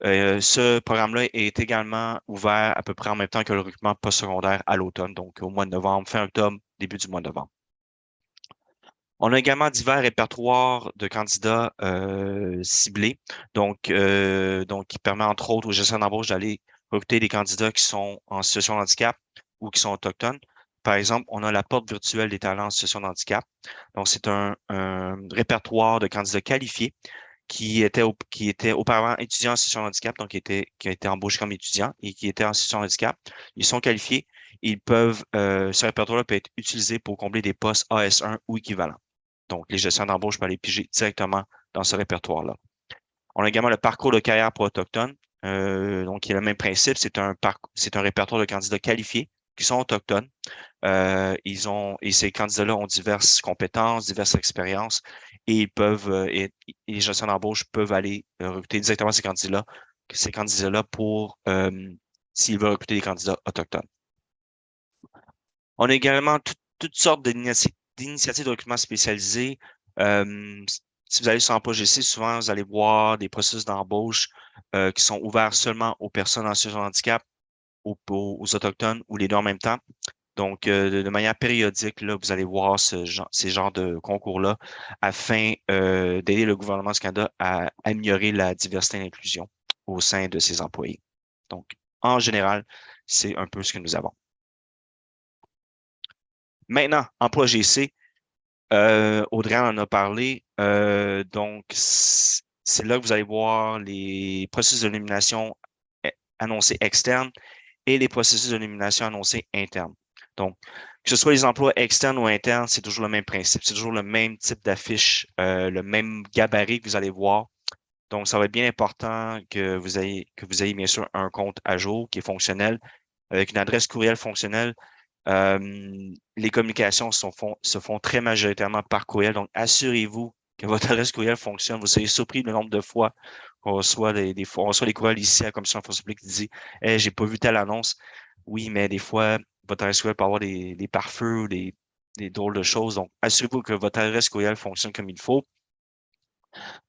Ce programme-là est également ouvert à peu près en même temps que le recrutement postsecondaire à l'automne, donc au mois de novembre, fin octobre, début du mois de novembre. On a également divers répertoires de candidats ciblés, donc qui permet entre autres aux gestionnaires d'embauche d'aller recruter des candidats qui sont en situation de handicap ou qui sont autochtones. Par exemple, on a la porte virtuelle des talents en situation de handicap. Donc, c'est un répertoire de candidats qualifiés qui étaient auparavant étudiants en situation de handicap, donc qui a été embauchés comme étudiants et qui étaient en situation de handicap. Ils sont qualifiés. Ce répertoire-là peut être utilisé pour combler des postes AS1 ou équivalents. Donc, les gestionnaires d'embauche peuvent aller piger directement dans ce répertoire-là. On a également le parcours de carrière pour autochtones. Donc, il y a le même principe. C'est un répertoire de candidats qualifiés qui sont autochtones. Et ces candidats-là ont diverses compétences, diverses expériences, et les gestionnaires d'embauche peuvent aller recruter directement ces candidats-là pour s'ils veulent recruter des candidats autochtones. On a également toutes sortes d'initiatives de recrutement spécialisées. Si vous allez sur Emploi GC, souvent, vous allez voir des processus d'embauche qui sont ouverts seulement aux personnes en situation de handicap, aux Autochtones ou les deux en même temps. Donc, de manière périodique, là, vous allez voir ces genres de concours-là afin d'aider le gouvernement du Canada à améliorer la diversité et l'inclusion au sein de ses employés. Donc, en général, c'est un peu ce que nous avons. Maintenant, Emploi GC, Audrey en a parlé. Donc, c'est là que vous allez voir les processus de nomination annoncés externes et les processus de nomination annoncés internes. Donc, que ce soit les emplois externes ou internes, c'est toujours le même principe. C'est toujours le même type d'affiche, le même gabarit que vous allez voir. Donc, ça va être bien important que vous ayez bien sûr un compte à jour qui est fonctionnel, avec une adresse courriel fonctionnelle Les communications se font très majoritairement par courriel. Donc, assurez-vous que votre adresse courriel fonctionne. Vous serez surpris le nombre de fois qu'on reçoit on reçoit des courriels ici à la Commission de la fonction publique qui dit hey, j'ai pas vu telle annonce. Oui, mais des fois, votre adresse courriel peut avoir des pare-feux ou des drôles de choses. Donc, assurez-vous que votre adresse courriel fonctionne comme il faut.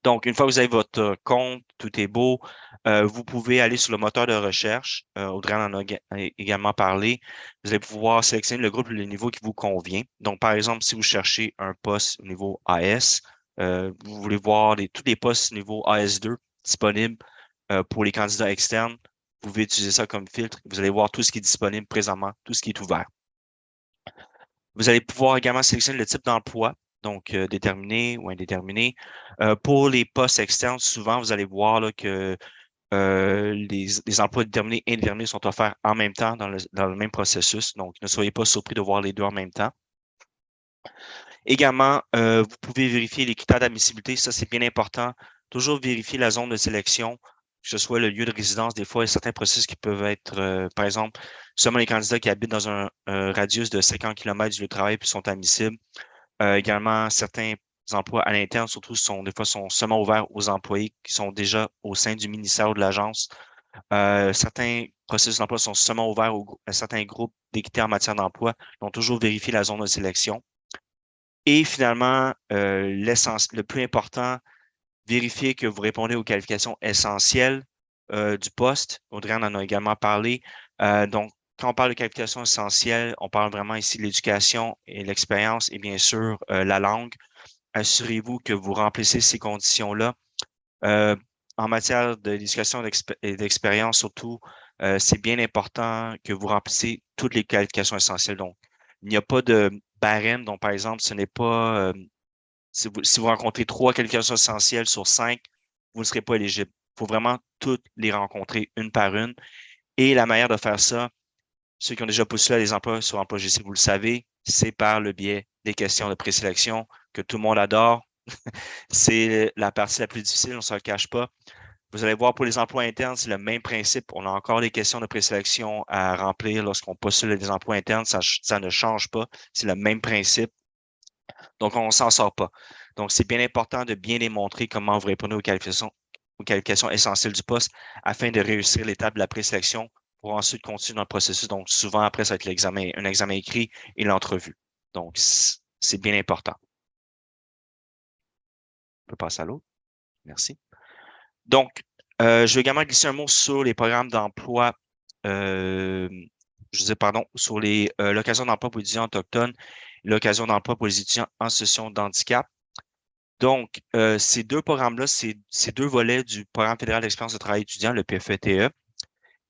Donc, une fois que vous avez votre compte, tout est beau, vous pouvez aller sur le moteur de recherche. Audrey en a également parlé. Vous allez pouvoir sélectionner le groupe et le niveau qui vous convient. Donc, par exemple, si vous cherchez un poste au niveau AS, vous voulez voir tous les postes au niveau AS2 disponibles pour les candidats externes, vous pouvez utiliser ça comme filtre. Vous allez voir tout ce qui est disponible présentement, tout ce qui est ouvert. Vous allez pouvoir également sélectionner le type d'emploi, donc déterminé ou indéterminé. Pour les postes externes, souvent, vous allez voir là, que les emplois déterminés et indéterminés sont offerts en même temps dans le même processus. Donc, ne soyez pas surpris de voir les deux en même temps. Également, vous pouvez vérifier les critères d'admissibilité. Ça, c'est bien important. Toujours vérifier la zone de sélection, que ce soit le lieu de résidence. Des fois, il y a certains processus qui peuvent être, par exemple, seulement les candidats qui habitent dans un radius de 50 km du lieu de travail puis sont admissibles. Également, certains emplois à l'interne, surtout, des fois, sont seulement ouverts aux employés qui sont déjà au sein du ministère ou de l'agence. Certains processus d'emploi sont seulement ouverts à certains groupes d'équité en matière d'emploi. Donc, toujours vérifier la zone de sélection. Et finalement, le plus important, vérifier que vous répondez aux qualifications essentielles du poste. Audrey en a également parlé. Donc, quand on parle de qualifications essentielles, on parle vraiment ici de l'éducation et l'expérience et bien sûr la langue. Assurez-vous que vous remplissez ces conditions-là. En matière d'éducation et d'expérience, surtout, c'est bien important que vous remplissez toutes les qualifications essentielles. Donc, il n'y a pas de barème. Donc, par exemple, ce n'est pas si vous rencontrez 3 qualifications essentielles sur 5, vous ne serez pas éligible. Il faut vraiment toutes les rencontrer une par une. Et la manière de faire ça, ceux qui ont déjà postulé à des emplois sur Emploi GC, vous le savez, c'est par le biais des questions de présélection que tout le monde adore. C'est la partie la plus difficile, on ne se le cache pas. Vous allez voir pour les emplois internes, c'est le même principe. On a encore des questions de présélection à remplir lorsqu'on postule à des emplois internes. Ça ne change pas. C'est le même principe. Donc, on ne s'en sort pas. Donc, c'est bien important de bien démontrer comment vous répondez aux qualifications essentielles du poste afin de réussir l'étape de la présélection pour ensuite continuer dans le processus. Donc, souvent, après, ça va être un examen écrit et l'entrevue. Donc, c'est bien important. On peut passer à l'autre. Merci. Donc, je vais également glisser un mot sur les programmes d'emploi, sur l'occasion d'emploi pour les étudiants autochtones, l'occasion d'emploi pour les étudiants en situation de handicap. Donc, ces deux programmes-là, c'est deux volets du programme fédéral d'expérience de travail étudiant, le PFETE.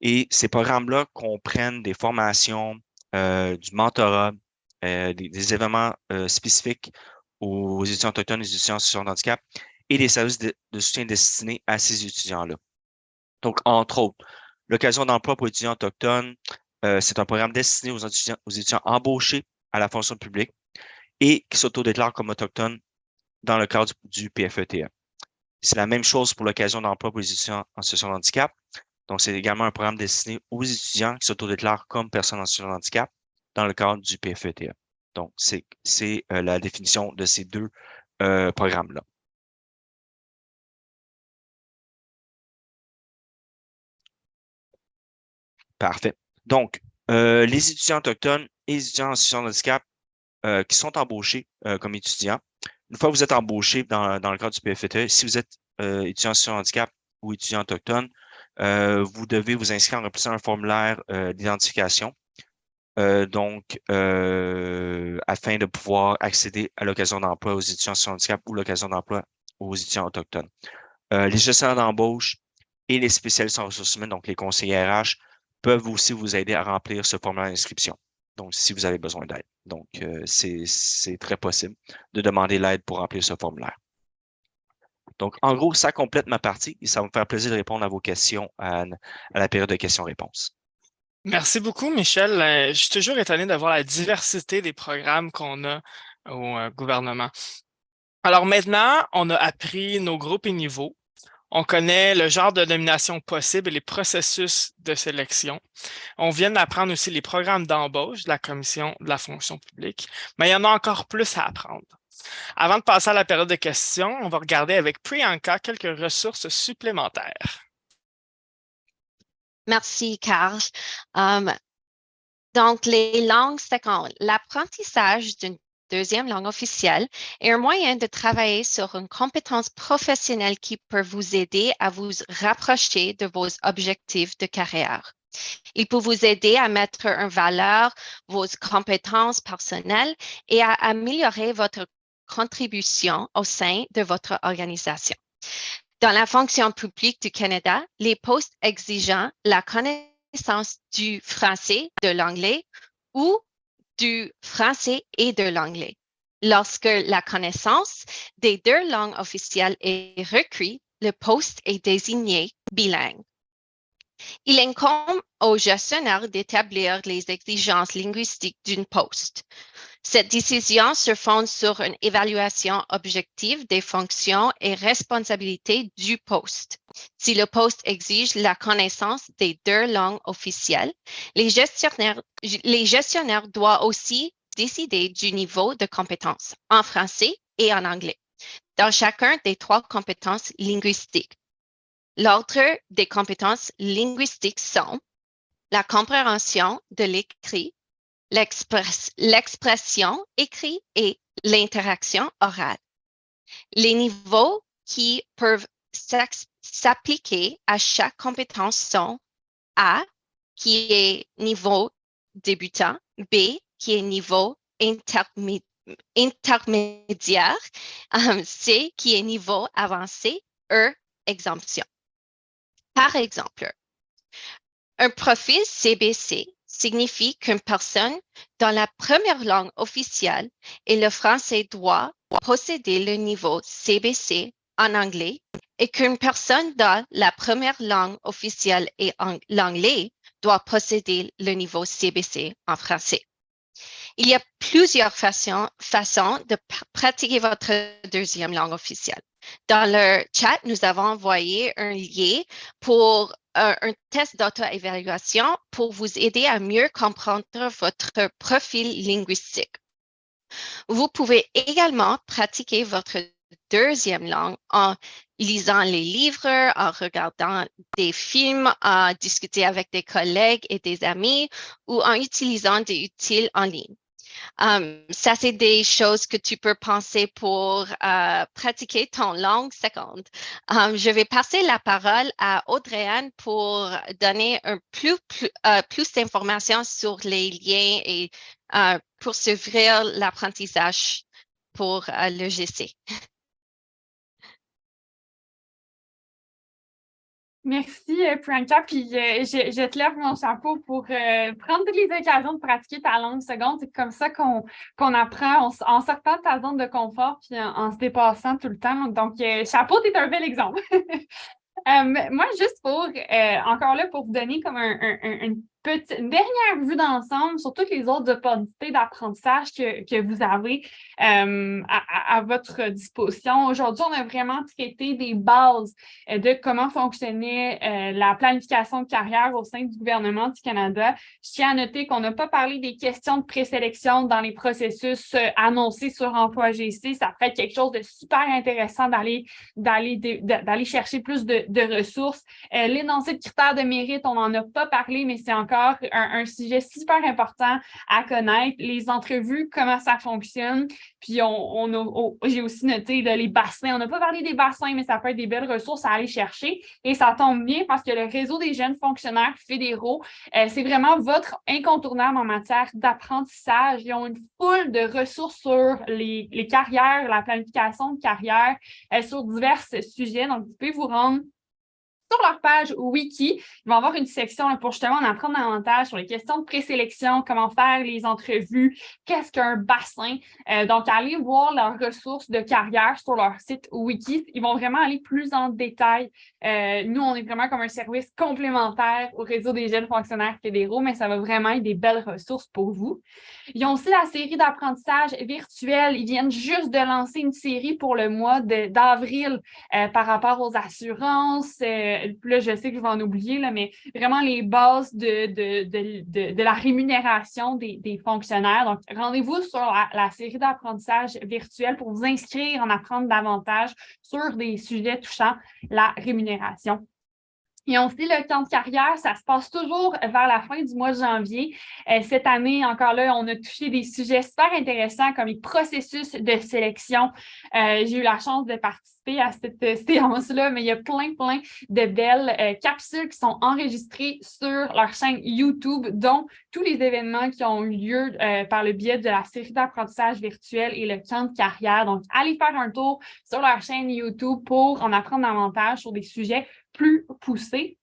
Et ces programmes-là comprennent des formations, du mentorat, des événements spécifiques aux étudiants autochtones et aux étudiants en situation de handicap et des services de soutien destinés à ces étudiants-là. Donc, entre autres, l'occasion d'emploi pour étudiants autochtones, c'est un programme destiné aux étudiants embauchés à la fonction publique et qui s'autodéclarent comme autochtones dans le cadre du PFETE. C'est la même chose pour l'occasion d'emploi pour les étudiants en situation de handicap. Donc, c'est également un programme destiné aux étudiants qui s'autodéclarent comme personnes en situation de handicap dans le cadre du PFETE. Donc, c'est la définition de ces deux programmes-là. Parfait. Donc, les étudiants autochtones et les étudiants en situation de handicap qui sont embauchés comme étudiants, une fois que vous êtes embauché dans le cadre du PFETE, si vous êtes étudiant en situation de handicap ou étudiant autochtone, vous devez vous inscrire en remplissant un formulaire d'identification. Afin de pouvoir accéder à l'occasion d'emploi aux étudiants en situation de handicap ou l'occasion d'emploi aux étudiants autochtones. Les gestionnaires d'embauche et les spécialistes en ressources humaines, donc les conseillers RH, peuvent aussi vous aider à remplir ce formulaire d'inscription. Donc, si vous avez besoin d'aide. Donc, c'est très possible de demander l'aide pour remplir ce formulaire. Donc, en gros, ça complète ma partie et ça va me faire plaisir de répondre à vos questions à la période de questions-réponses. Merci beaucoup, Michel. Je suis toujours étonné de voir la diversité des programmes qu'on a au gouvernement. Alors maintenant, on a appris nos groupes et niveaux. On connaît le genre de nomination possible et les processus de sélection. On vient d'apprendre aussi les programmes d'embauche de la Commission de la fonction publique, mais il y en a encore plus à apprendre. Avant de passer à la période de questions, on va regarder avec Priyanka quelques ressources supplémentaires. Merci, Carl. Donc, les langues secondes. L'apprentissage d'une deuxième langue officielle est un moyen de travailler sur une compétence professionnelle qui peut vous aider à vous rapprocher de vos objectifs de carrière. Il peut vous aider à mettre en valeur vos compétences personnelles et à améliorer votre contribution au sein de votre organisation. Dans la fonction publique du Canada, les postes exigeant la connaissance du français, de l'anglais ou du français et de l'anglais. Lorsque la connaissance des deux langues officielles est requise, le poste est désigné bilingue. Il incombe au gestionnaire d'établir les exigences linguistiques d'une poste. Cette décision se fonde sur une évaluation objective des fonctions et responsabilités du poste. Si le poste exige la connaissance des deux langues officielles, les gestionnaires doivent aussi décider du niveau de compétence en français et en anglais dans chacun des trois compétences linguistiques. L'ordre des compétences linguistiques sont la compréhension de l'écrit, l'expression écrite et l'interaction orale. Les niveaux qui peuvent s'appliquer à chaque compétence sont A, qui est niveau débutant, B, qui est niveau intermédiaire, C, qui est niveau avancé, E, exemption. Par exemple, un profil CBC signifie qu'une personne dans la première langue officielle et le français doit posséder le niveau CBC en anglais et qu'une personne dans la première langue officielle et l'anglais doit posséder le niveau CBC en français. Il y a plusieurs façons de pratiquer votre deuxième langue officielle. Dans le chat, nous avons envoyé un lien pour un test d'auto-évaluation pour vous aider à mieux comprendre votre profil linguistique. Vous pouvez également pratiquer votre deuxième langue en lisant les livres, en regardant des films, en discutant avec des collègues et des amis ou en utilisant des outils en ligne. Ça, c'est des choses que tu peux penser pour pratiquer ton langue seconde. Je vais passer la parole à Audrey-Anne pour donner plus d'informations sur les liens et poursuivre l'apprentissage pour le GC. Merci, Priyanka. Puis je te lève mon chapeau pour prendre toutes les occasions de pratiquer ta langue seconde. C'est comme ça qu'on apprend en sortant de ta zone de confort puis en se dépassant tout le temps. Donc, chapeau, tu es un bel exemple. Moi, juste pour, encore là, pour vous donner comme une dernière vue d'ensemble sur toutes les autres opportunités d'apprentissage que vous avez à votre disposition. Aujourd'hui, on a vraiment traité des bases de comment fonctionnait la planification de carrière au sein du gouvernement du Canada. Je tiens à noter qu'on n'a pas parlé des questions de présélection dans les processus annoncés sur Emploi GC. Ça ferait quelque chose de super intéressant d'aller chercher plus de ressources. L'énoncé de critères de mérite, on n'en a pas parlé, mais c'est encore un sujet super important à connaître. Les entrevues, comment ça fonctionne. Puis j'ai aussi noté les bassins. On n'a pas parlé des bassins, mais ça peut être des belles ressources à aller chercher. Et ça tombe bien parce que le réseau des jeunes fonctionnaires fédéraux, c'est vraiment votre incontournable en matière d'apprentissage. Ils ont une foule de ressources sur les carrières, la planification de carrière, sur divers sujets. Donc, vous pouvez vous rendre Sur leur page Wiki, ils vont avoir une section là, pour justement en apprendre davantage sur les questions de présélection, comment faire les entrevues, qu'est-ce qu'un bassin. Donc, allez voir leurs ressources de carrière sur leur site Wiki. Ils vont vraiment aller plus en détail. Nous, on est vraiment comme un service complémentaire au réseau des jeunes fonctionnaires fédéraux, mais ça va vraiment être des belles ressources pour vous. Ils ont aussi la série d'apprentissage virtuel. Ils viennent juste de lancer une série pour le mois d'avril par rapport aux assurances. Là, je sais que je vais en oublier, là, mais vraiment les bases de la rémunération des fonctionnaires. Donc, rendez-vous sur la série d'apprentissage virtuel pour vous inscrire, en apprendre davantage sur des sujets touchant la rémunération. Ils ont aussi le camp de carrière, ça se passe toujours vers la fin du mois de janvier. Cette année, encore là, on a touché des sujets super intéressants comme les processus de sélection. J'ai eu la chance de participer à cette séance-là, mais il y a plein de belles capsules qui sont enregistrées sur leur chaîne YouTube, dont tous les événements qui ont eu lieu par le biais de la série d'apprentissage virtuel et le camp de carrière. Donc, allez faire un tour sur leur chaîne YouTube pour en apprendre davantage sur des sujets plus poussé.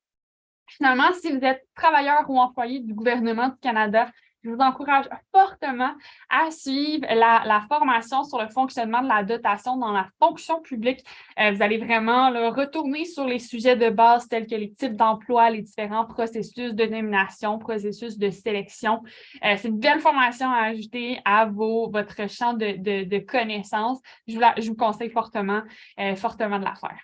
Finalement, si vous êtes travailleur ou employé du gouvernement du Canada, je vous encourage fortement à suivre la formation sur le fonctionnement de la dotation dans la fonction publique. Vous allez vraiment là, retourner sur les sujets de base tels que les types d'emploi, les différents processus de nomination, processus de sélection. C'est une belle formation à ajouter à votre champ de connaissances. Je vous conseille fortement de la faire.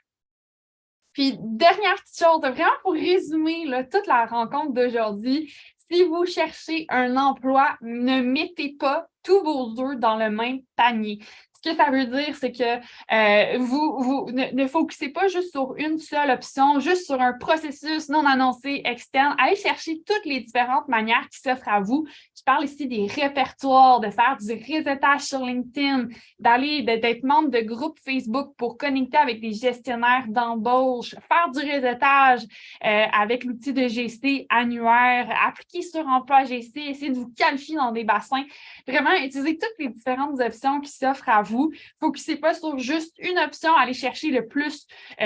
Puis, dernière petite chose, vraiment pour résumer là, toute la rencontre d'aujourd'hui, si vous cherchez un emploi, ne mettez pas tous vos œufs dans le même panier. Ce que ça veut dire, c'est que vous ne focussez pas juste sur une seule option, juste sur un processus non annoncé externe. Allez chercher toutes les différentes manières qui s'offrent à vous. Je parle ici des répertoires, de faire du réseautage sur LinkedIn, d'être membre de groupes Facebook pour connecter avec des gestionnaires d'embauche, faire du réseautage avec l'outil de GC annuaire, appliquer sur Emploi GC, essayer de vous qualifier dans des bassins. Vraiment, utilisez toutes les différentes options qui s'offrent à vous. Ne focussez pas sur juste une option, allez chercher le plus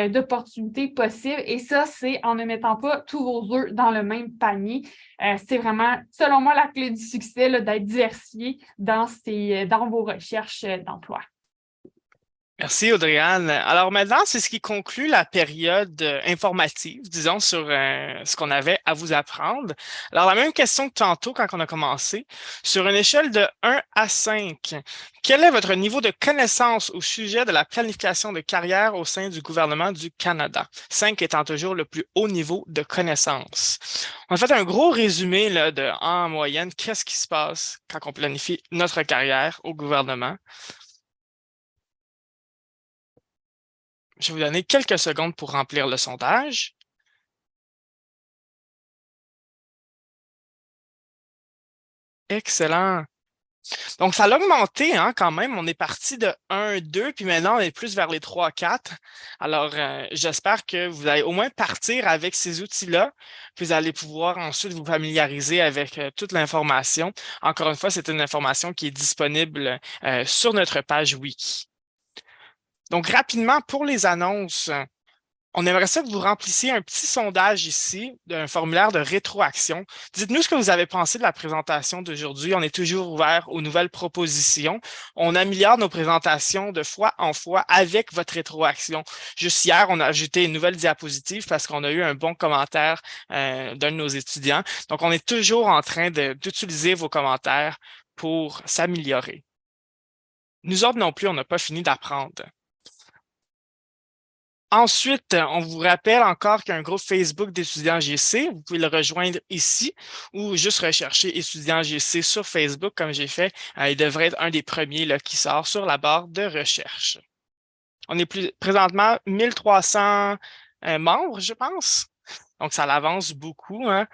d'opportunités possibles. Et ça, c'est en ne mettant pas tous vos œufs dans le même panier. C'est vraiment, selon moi, la clé du succès d'être diversifié dans vos recherches d'emploi. Merci, Audrey-Anne. Alors maintenant, c'est ce qui conclut la période informative, disons, sur ce qu'on avait à vous apprendre. Alors, la même question que tantôt quand on a commencé. Sur une échelle de 1 à 5, quel est votre niveau de connaissance au sujet de la planification de carrière au sein du gouvernement du Canada? 5 étant toujours le plus haut niveau de connaissance. On a fait un gros résumé là, en moyenne, qu'est-ce qui se passe quand on planifie notre carrière au gouvernement. Je vais vous donner quelques secondes pour remplir le sondage. Excellent. Donc, ça a augmenté hein, quand même. On est parti de 1, 2, puis maintenant, on est plus vers les 3, 4. Alors, j'espère que vous allez au moins partir avec ces outils-là, puis vous allez pouvoir ensuite vous familiariser avec toute l'information. Encore une fois, c'est une information qui est disponible sur notre page Wiki. Donc, rapidement, pour les annonces, on aimerait ça que vous remplissiez un petit sondage ici, d'un formulaire de rétroaction. Dites-nous ce que vous avez pensé de la présentation d'aujourd'hui. On est toujours ouvert aux nouvelles propositions. On améliore nos présentations de fois en fois avec votre rétroaction. Juste hier, on a ajouté une nouvelle diapositive parce qu'on a eu un bon commentaire d'un de nos étudiants. Donc, on est toujours en train d'utiliser vos commentaires pour s'améliorer. Nous autres non plus, on n'a pas fini d'apprendre. Ensuite, on vous rappelle encore qu'il y a un groupe Facebook d'étudiants GC. Vous pouvez le rejoindre ici ou juste rechercher étudiants GC sur Facebook comme j'ai fait. Il devrait être un des premiers là, qui sort sur la barre de recherche. On est présentement 1300 membres, je pense. Donc, ça l'avance beaucoup. Hein?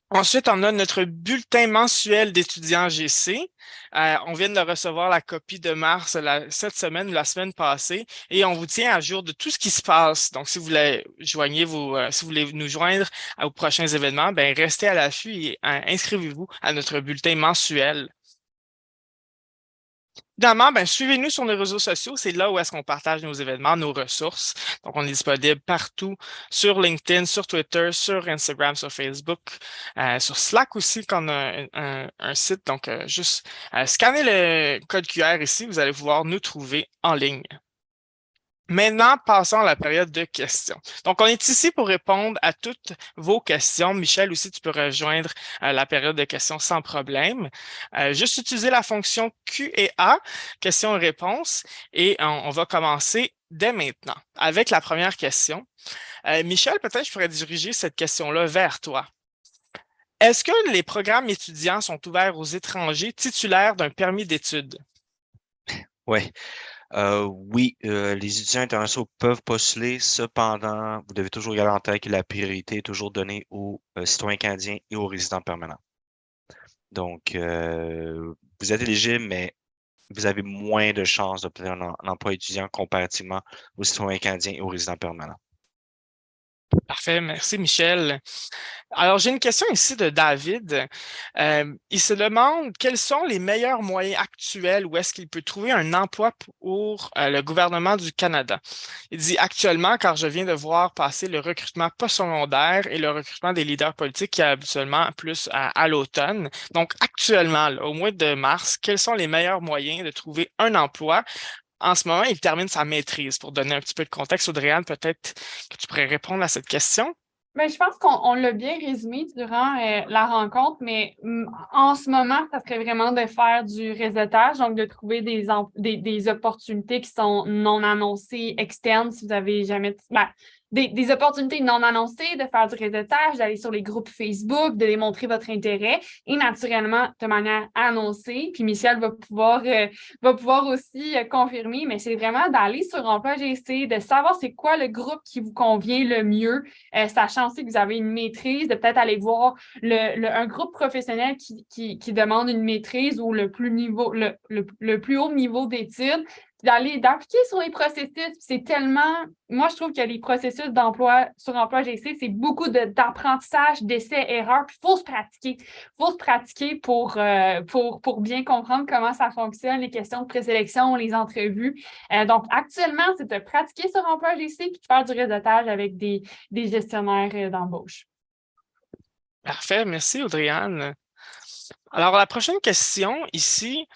Ensuite, on a notre bulletin mensuel d'étudiants GC. On vient de recevoir la copie de mars cette semaine ou la semaine passée et on vous tient à jour de tout ce qui se passe. Donc, si vous voulez, si vous voulez nous joindre aux prochains événements, ben restez à l'affût et inscrivez-vous à notre bulletin mensuel. Évidemment, ben, suivez-nous sur nos réseaux sociaux. C'est là où est-ce qu'on partage nos événements, nos ressources. Donc, on est disponible partout sur LinkedIn, sur Twitter, sur Instagram, sur Facebook, sur Slack aussi, qu'on a un site. Donc, juste scannez le code QR ici. Vous allez pouvoir nous trouver en ligne. Maintenant, passons à la période de questions. Donc, on est ici pour répondre à toutes vos questions. Michel, aussi, tu peux rejoindre la période de questions sans problème. Juste utiliser la fonction Q&A, questions et réponses, et on va commencer dès maintenant avec la première question. Michel, peut-être je pourrais diriger cette question-là vers toi. Est-ce que les programmes étudiants sont ouverts aux étrangers titulaires d'un permis d'études? Oui. Oui, les étudiants internationaux peuvent postuler. Cependant, vous devez toujours garder en tête que la priorité est toujours donnée aux citoyens canadiens et aux résidents permanents. Donc, vous êtes éligible, mais vous avez moins de chances d'obtenir un emploi étudiant comparativement aux citoyens canadiens et aux résidents permanents. Parfait, merci Michel. Alors, j'ai une question ici de David. Il se demande quels sont les meilleurs moyens actuels où est-ce qu'il peut trouver un emploi pour le gouvernement du Canada. Il dit actuellement, car je viens de voir passer le recrutement postsecondaire et le recrutement des leaders politiques qui est habituellement plus à l'automne. Donc, actuellement, là, au mois de mars, quels sont les meilleurs moyens de trouver un emploi? En ce moment, il termine sa maîtrise. Pour donner un petit peu de contexte, Audrey-Anne, peut-être que tu pourrais répondre à cette question. Ben, je pense qu'on l'a bien résumé durant la rencontre, mais en ce moment, ça serait vraiment de faire du réseautage, donc de trouver des opportunités qui sont non annoncées externes si vous avez jamais... des opportunités non annoncées, de faire du réseautage, d'aller sur les groupes Facebook, de démontrer votre intérêt et naturellement de manière annoncée. Puis Michel va pouvoir aussi confirmer, mais c'est vraiment d'aller sur Emploi GC, de savoir c'est quoi le groupe qui vous convient le mieux, sachant aussi que vous avez une maîtrise, de peut-être aller voir un groupe professionnel qui demande une maîtrise ou le plus haut niveau d'études, d'appliquer sur les processus. C'est tellement... Moi, je trouve que les processus d'emploi sur Emploi GC, c'est beaucoup d'apprentissage, d'essais-erreurs, puis il faut se pratiquer. Il faut se pratiquer pour bien comprendre comment ça fonctionne, les questions de présélection, les entrevues. Donc, actuellement, c'est de pratiquer sur Emploi GC puis de faire du réseautage avec des gestionnaires d'embauche. Parfait, merci Audrey-Anne. Alors, la prochaine question ici,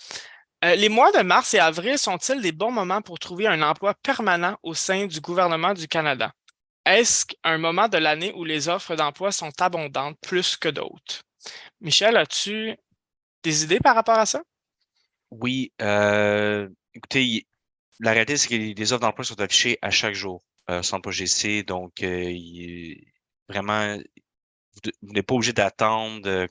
les mois de mars et avril sont-ils des bons moments pour trouver un emploi permanent au sein du gouvernement du Canada? Est-ce un moment de l'année où les offres d'emploi sont abondantes plus que d'autres? Michel, as-tu des idées par rapport à ça? Oui, écoutez, la réalité, c'est que les offres d'emploi sont affichées à chaque jour sur Emploi GC. Donc, vraiment, vous n'êtes pas obligé d'attendre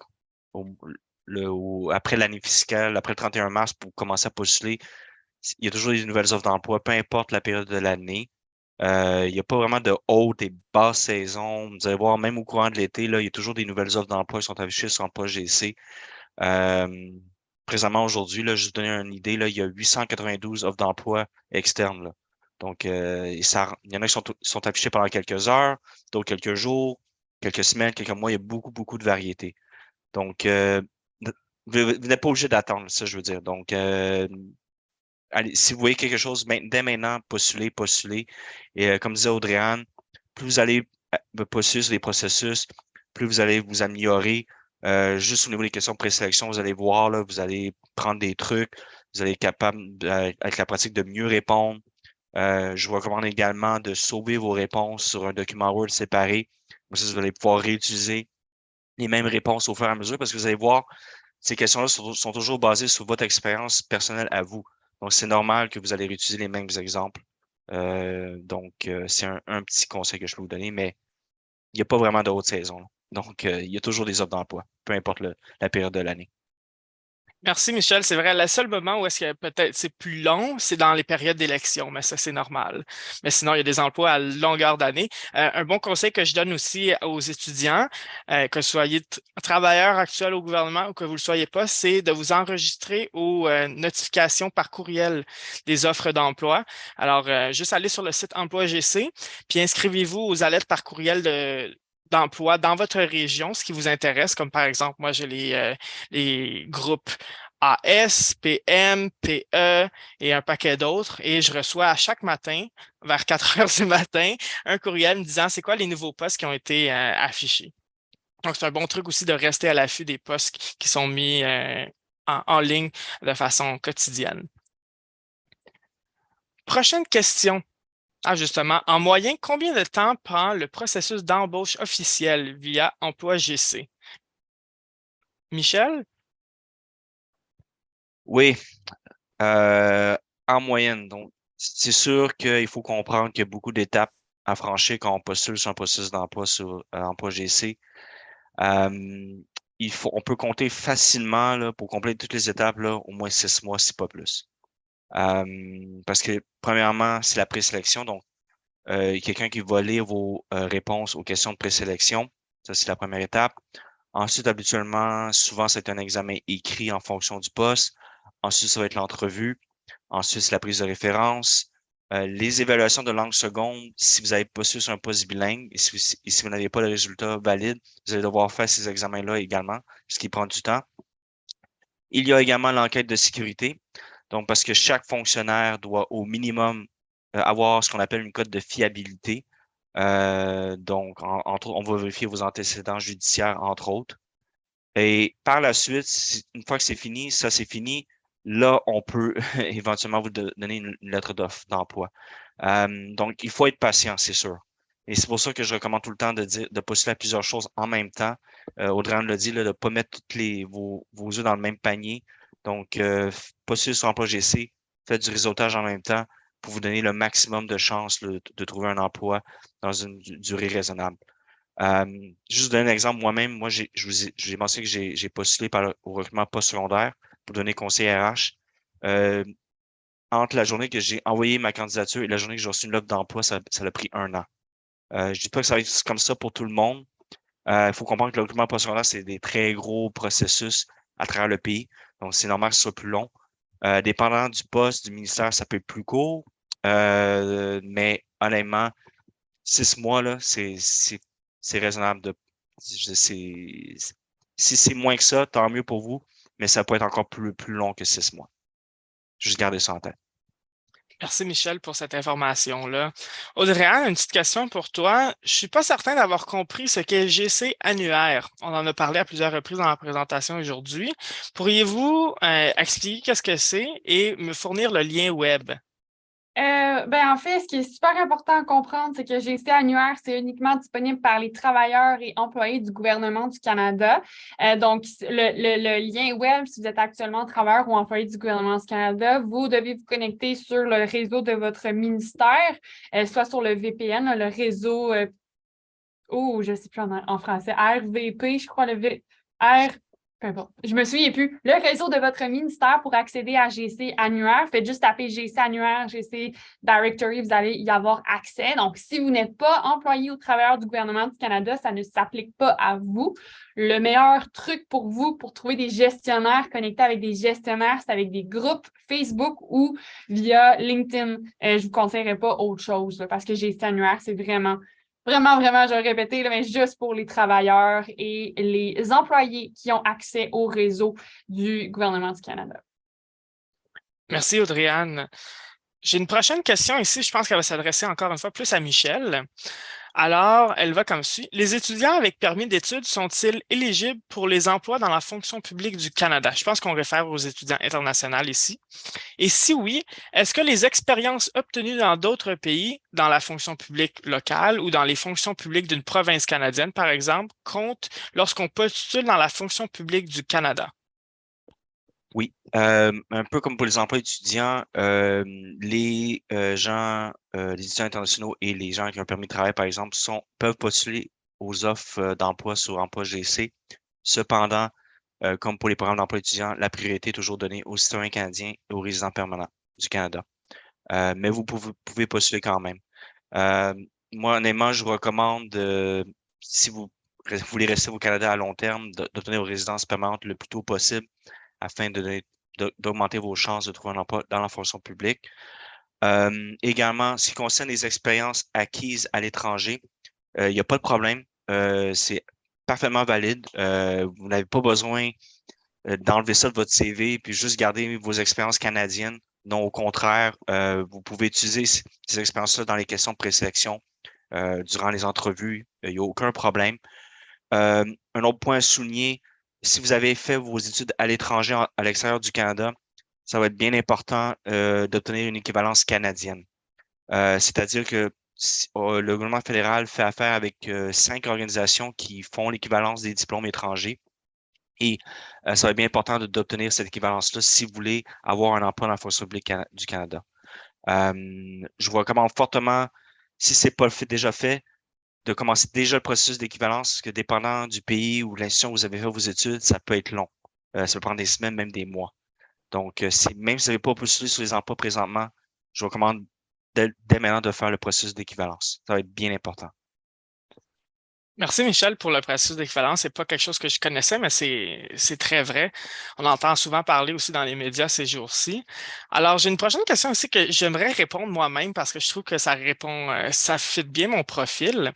après l'année fiscale, après le 31 mars pour commencer à postuler. Il y a toujours des nouvelles offres d'emploi, peu importe la période de l'année. Il n'y a pas vraiment de haute et basse saison. Vous allez voir, même au courant de l'été, là, il y a toujours des nouvelles offres d'emploi qui sont affichées sur Emploi GC. Présentement, aujourd'hui, là, juste vous donner une idée, là, il y a 892 offres d'emploi externes. Là. Donc, il y en a qui sont affichés pendant quelques heures, d'autres quelques jours, quelques semaines, quelques mois. Il y a beaucoup, beaucoup de variétés. Donc, vous n'êtes pas obligé d'attendre, ça, je veux dire. Donc, allez, si vous voyez quelque chose dès maintenant, postulez. Et comme disait Audrey-Anne, plus vous allez postuler sur les processus, plus vous allez vous améliorer. Juste au niveau des questions de présélection, vous allez voir, là, vous allez prendre des trucs, vous allez être capable, avec la pratique, de mieux répondre. Je vous recommande également de sauver vos réponses sur un document Word séparé. Comme ça, vous allez pouvoir réutiliser les mêmes réponses au fur et à mesure parce que vous allez voir, ces questions-là sont toujours basées sur votre expérience personnelle à vous. Donc, c'est normal que vous allez réutiliser les mêmes exemples. C'est un petit conseil que je peux vous donner, mais il n'y a pas vraiment de haute saison. Là. Donc, il y a toujours des offres d'emploi, peu importe la période de l'année. Merci, Michel. C'est vrai, le seul moment où est-ce que peut-être c'est plus long, c'est dans les périodes d'élection, mais ça, c'est normal. Mais sinon, il y a des emplois à longueur d'année. Un bon conseil que je donne aussi aux étudiants, que vous soyez travailleur actuel au gouvernement ou que vous ne le soyez pas, c'est de vous enregistrer aux notifications par courriel des offres d'emploi. Alors, juste aller sur le site Emploi GC, puis inscrivez-vous aux alertes par courriel d'emploi dans votre région, ce qui vous intéresse, comme par exemple, moi, j'ai les groupes AS, PM, PE et un paquet d'autres. Et je reçois à chaque matin, vers 4 heures du matin, un courriel me disant c'est quoi les nouveaux postes qui ont été affichés. Donc, c'est un bon truc aussi de rester à l'affût des postes qui sont mis en ligne de façon quotidienne. Prochaine question. Ah, justement, en moyenne, combien de temps prend le processus d'embauche officiel via Emploi GC? Michel? Oui, en moyenne. Donc, c'est sûr qu'il faut comprendre qu'il y a beaucoup d'étapes à franchir quand on postule sur un processus d'emploi sur Emploi GC. On peut compter facilement là, pour compléter toutes les étapes là, au moins 6 mois, si pas plus. Parce que premièrement, c'est la présélection. Donc, quelqu'un qui va lire vos réponses aux questions de présélection. Ça, c'est la première étape. Ensuite, habituellement, souvent, c'est un examen écrit en fonction du poste. Ensuite, ça va être l'entrevue. Ensuite, c'est la prise de référence. Les évaluations de langue seconde, si vous avez postulé sur un poste bilingue et si vous n'avez pas de résultat valide, vous allez devoir faire ces examens-là également, ce qui prend du temps. Il y a également l'enquête de sécurité. Donc, parce que chaque fonctionnaire doit au minimum avoir ce qu'on appelle une cote de fiabilité. Donc, entre autres, on va vérifier vos antécédents judiciaires, entre autres. Et par la suite, une fois que c'est fini, ça c'est fini, là, on peut éventuellement vous donner une lettre d'offre d'emploi. Donc, il faut être patient, c'est sûr. Et c'est pour ça que je recommande tout le temps de postuler à plusieurs choses en même temps. Audrey l'a dit, là, de ne pas mettre vos œufs dans le même panier. Donc, postulez sur Emploi GC, faites du réseautage en même temps pour vous donner le maximum de chances de trouver un emploi dans une durée raisonnable. Juste donner un exemple, moi-même, j'ai mentionné que j'ai postulé au recrutement postsecondaire pour donner conseil RH. Entre la journée que j'ai envoyé ma candidature et la journée que j'ai reçu une offre d'emploi, ça a pris 1 an. Je dis pas que ça va être comme ça pour tout le monde. Il faut comprendre que le recrutement postsecondaire, c'est des très gros processus à travers le pays. Donc, c'est normal que ce soit plus long. Dépendant du poste, du ministère, ça peut être plus court. Mais honnêtement, 6 mois, là, c'est raisonnable si c'est moins que ça, tant mieux pour vous, mais ça peut être encore plus long que 6 mois. Juste garder ça en tête. Merci Michel pour cette information-là. Audrey-Anne, une petite question pour toi. Je suis pas certain d'avoir compris ce qu'est GC annuaire. On en a parlé à plusieurs reprises dans la présentation aujourd'hui. Pourriez-vous expliquer qu'est-ce que c'est et me fournir le lien web? En fait, ce qui est super important à comprendre, c'est que GC annuaire, c'est uniquement disponible par les travailleurs et employés du gouvernement du Canada. Donc, le lien web, si vous êtes actuellement travailleur ou employé du gouvernement du Canada, vous devez vous connecter sur le réseau de votre ministère, soit sur le VPN, le réseau, je ne sais plus en français, RVP, je crois, peu importe. Je me souviens plus. Le réseau de votre ministère pour accéder à GC annuaire. Faites juste taper GC annuaire, GC Directory, vous allez y avoir accès. Donc, si vous n'êtes pas employé ou travailleur du gouvernement du Canada, ça ne s'applique pas à vous. Le meilleur truc pour vous, pour trouver des gestionnaires connectés avec des gestionnaires, c'est avec des groupes Facebook ou via LinkedIn. Je ne vous conseillerais pas autre chose là, parce que GC annuaire, c'est vraiment, je vais répéter, mais juste pour les travailleurs et les employés qui ont accès au réseau du gouvernement du Canada. Merci Audrey-Anne. J'ai une prochaine question ici, je pense qu'elle va s'adresser encore une fois plus à Michel. Alors, elle va comme suit. Les étudiants avec permis d'études sont-ils éligibles pour les emplois dans la fonction publique du Canada? Je pense qu'on réfère aux étudiants internationaux ici. Et si oui, est-ce que les expériences obtenues dans d'autres pays, dans la fonction publique locale ou dans les fonctions publiques d'une province canadienne, par exemple, comptent lorsqu'on postule dans la fonction publique du Canada? Oui, un peu comme pour les emplois étudiants, les les étudiants internationaux et les gens qui ont un permis de travail, par exemple, peuvent postuler aux offres d'emploi sur Emploi GC. Cependant, comme pour les programmes d'emploi étudiant, la priorité est toujours donnée aux citoyens canadiens et aux résidents permanents du Canada. Mais vous pouvez postuler quand même. Moi, honnêtement, je vous recommande, si vous voulez rester au Canada à long terme, d'obtenir vos résidences permanentes le plus tôt possible afin d'augmenter vos chances de trouver un emploi dans la fonction publique. Également, ce qui concerne les expériences acquises à l'étranger, il n'y a pas de problème. C'est parfaitement valide. Vous n'avez pas besoin d'enlever ça de votre CV puis juste garder vos expériences canadiennes. Non, au contraire, vous pouvez utiliser ces expériences-là dans les questions de présélection durant les entrevues. Il n'y a aucun problème. Un autre point à souligner, si vous avez fait vos études à l'étranger, à l'extérieur du Canada, ça va être bien important d'obtenir une équivalence canadienne. C'est-à-dire que le gouvernement fédéral fait affaire avec 5 organisations qui font l'équivalence des diplômes étrangers. Et ça va être bien important d'obtenir cette équivalence-là si vous voulez avoir un emploi dans la fonction publique du Canada. Je vous recommande fortement, si ce n'est pas déjà fait, de commencer déjà le processus d'équivalence, parce que dépendant du pays ou de l'institution où vous avez fait vos études, ça peut être long. Ça peut prendre des semaines, même des mois. Donc, même si vous n'avez pas postulé sur les emplois présentement, je vous recommande dès maintenant de faire le processus d'équivalence. Ça va être bien important. Merci, Michel, pour le processus d'équivalence. C'est pas quelque chose que je connaissais, mais c'est très vrai. On entend souvent parler aussi dans les médias ces jours-ci. Alors, j'ai une prochaine question aussi que j'aimerais répondre moi-même parce que je trouve que ça ça fit bien mon profil.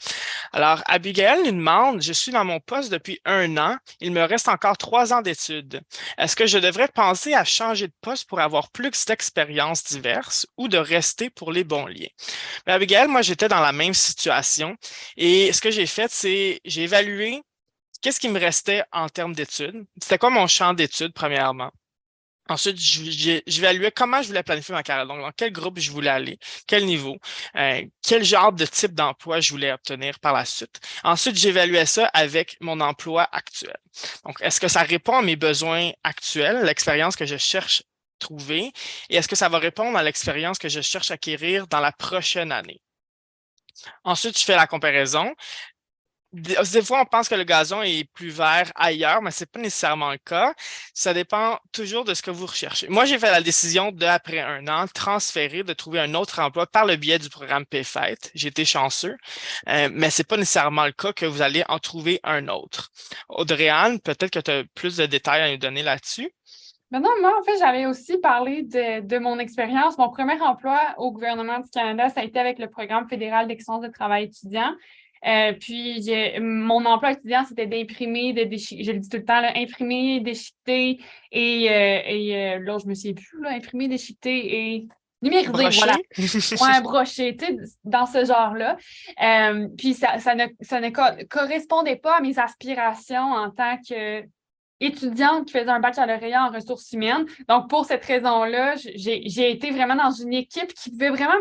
Alors, Abigail nous demande, je suis dans mon poste depuis 1 an. Il me reste encore 3 ans d'études. Est-ce que je devrais penser à changer de poste pour avoir plus d'expériences diverses ou de rester pour les bons liens? Mais Abigail, moi, j'étais dans la même situation et ce que j'ai fait, c'est j'ai évalué qu'est-ce qui me restait en termes d'études. C'était quoi mon champ d'études, premièrement. Ensuite, j'évaluais comment je voulais planifier ma carrière. Donc, dans quel groupe je voulais aller, quel niveau, quel genre de type d'emploi je voulais obtenir par la suite. Ensuite, j'évaluais ça avec mon emploi actuel. Donc, est-ce que ça répond à mes besoins actuels, l'expérience que je cherche à trouver, et est-ce que ça va répondre à l'expérience que je cherche à acquérir dans la prochaine année? Ensuite, je fais la comparaison. Des fois, on pense que le gazon est plus vert ailleurs, mais ce n'est pas nécessairement le cas. Ça dépend toujours de ce que vous recherchez. Moi, j'ai fait la décision après 1 an, transférer, de trouver un autre emploi par le biais du programme PayFait. J'ai été chanceux, mais ce n'est pas nécessairement le cas que vous allez en trouver un autre. Audrey-Anne, peut-être que tu as plus de détails à nous donner là-dessus. Maintenant, moi, en fait, j'avais aussi parlé de mon expérience. Mon premier emploi au gouvernement du Canada, ça a été avec le programme fédéral d'excellence de travail étudiant. Puis, mon emploi étudiant, c'était d'imprimer, je le dis tout le temps, là, imprimer, déchiqueter et là, je me souviens plus, là, imprimer, déchiqueter et numériser, voilà. Ouais, brocher, tu sais, dans ce genre-là. Puis, ça ne correspondait pas à mes aspirations en tant que étudiante qui faisait un baccalauréat en ressources humaines. Donc, pour cette raison-là, j'ai été vraiment dans une équipe qui pouvait vraiment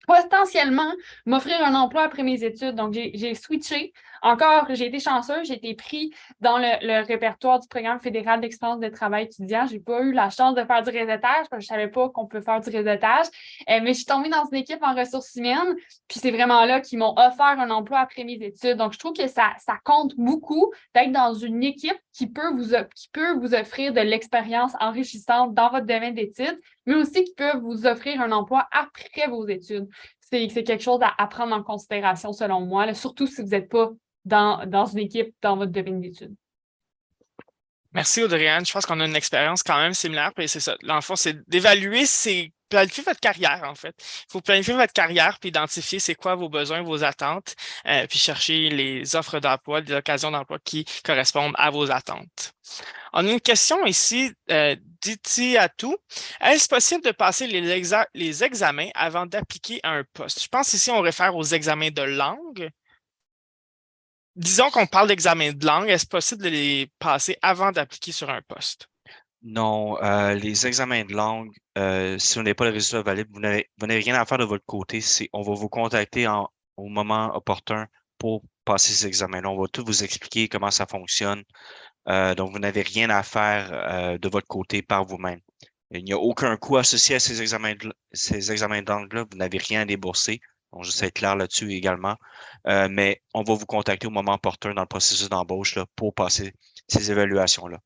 potentiellement m'offrir un emploi après mes études. Donc, j'ai switché. Encore, j'ai été chanceuse, j'ai été pris dans le répertoire du programme fédéral d'expérience de travail étudiant. Je n'ai pas eu la chance de faire du réseautage parce que je ne savais pas qu'on peut faire du réseautage. Mais je suis tombée dans une équipe en ressources humaines. Puis c'est vraiment là qu'ils m'ont offert un emploi après mes études. Donc, je trouve que ça compte beaucoup d'être dans une équipe qui peut vous offrir de l'expérience enrichissante dans votre domaine d'études, mais aussi qui peut vous offrir un emploi après vos études. C'est quelque chose à prendre en considération, selon moi, là, surtout si vous n'êtes pas dans une équipe dans votre domaine d'études. Merci, Audrey-Anne. Je pense qu'on a une expérience quand même similaire. Puis c'est ça. Dans le fond, c'est d'évaluer, c'est planifier votre carrière, en fait. Il faut planifier votre carrière puis identifier c'est quoi vos besoins, vos attentes, puis chercher les offres d'emploi, les occasions d'emploi qui correspondent à vos attentes. On a une question ici d'Iti Atou. Est-ce possible de passer les examens avant d'appliquer à un poste? Je pense ici on réfère aux examens de langue. Disons qu'on parle d'examens de langue, est-ce possible de les passer avant d'appliquer sur un poste? Non, les examens de langue, si vous n'avez pas le résultat valide, vous n'avez rien à faire de votre côté. On va vous contacter au moment opportun pour passer ces examens-là. On va tout vous expliquer comment ça fonctionne. Donc, vous n'avez rien à faire de votre côté par vous-même. Il n'y a aucun coût associé à ces examens de langue-là. Vous n'avez rien à débourser. Donc, juste être clair là-dessus également. Mais on va vous contacter au moment opportun dans le processus d'embauche là, pour passer ces évaluations-là.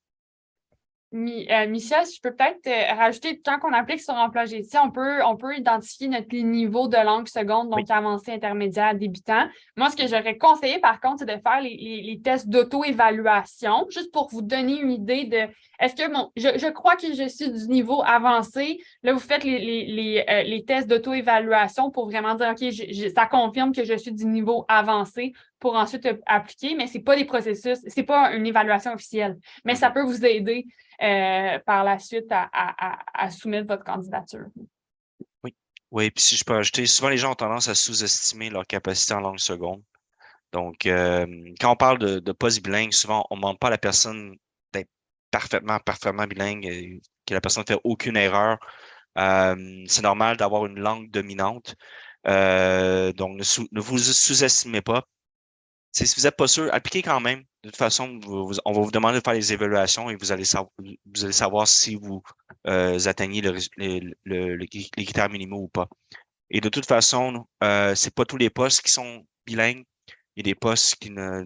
Michel, je peux peut-être rajouter, tant qu'on applique sur Emploi GC, on peut identifier notre niveau de langue seconde, donc avancé, intermédiaire, débutant. Moi, ce que j'aurais conseillé, par contre, c'est de faire les tests d'auto-évaluation, juste pour vous donner une idée de est-ce que je crois que je suis du niveau avancé. Là, vous faites les tests d'auto-évaluation pour vraiment dire OK, ça confirme que je suis du niveau avancé pour ensuite appliquer, mais c'est pas des processus, c'est pas une évaluation officielle. Mais ça peut vous aider par la suite à soumettre votre candidature. Oui. Oui, puis si je peux ajouter, souvent les gens ont tendance à sous-estimer leur capacité en langue seconde. Donc, quand on parle de poste bilingue, souvent, on ne demande pas à la personne d'être parfaitement bilingue, et que la personne ne fait aucune erreur. C'est normal d'avoir une langue dominante. Donc, ne vous sous-estimez pas. Si vous n'êtes pas sûr, appliquez quand même. De toute façon, on va vous demander de faire les évaluations et vous allez savoir si vous atteignez les critères minimaux ou pas. Et de toute façon, c'est pas tous les postes qui sont bilingues. Il y a des postes qui n'ont,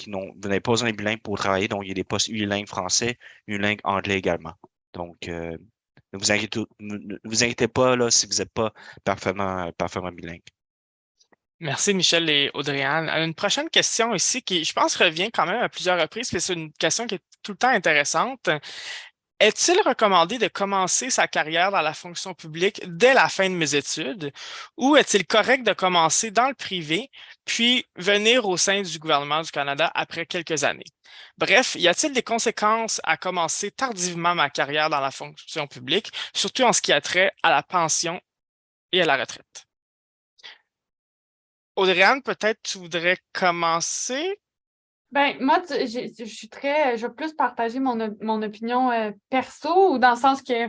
vous n'avez pas besoin d'être bilingue pour travailler. Donc, il y a des postes unilingue français, unilingue anglais également. Donc, ne vous inquiétez pas là, si vous n'êtes pas parfaitement bilingue. Merci Michel et Audrey-Anne. Une prochaine question ici qui, je pense, revient quand même à plusieurs reprises, mais c'est une question qui est tout le temps intéressante. Est-il recommandé de commencer sa carrière dans la fonction publique dès la fin de mes études ou est-il correct de commencer dans le privé puis venir au sein du gouvernement du Canada après quelques années? Bref, y a-t-il des conséquences à commencer tardivement ma carrière dans la fonction publique, surtout en ce qui a trait à la pension et à la retraite? Audrey-Anne, peut-être tu voudrais commencer? Ben, moi, je vais plus partager mon opinion perso, ou dans le sens que,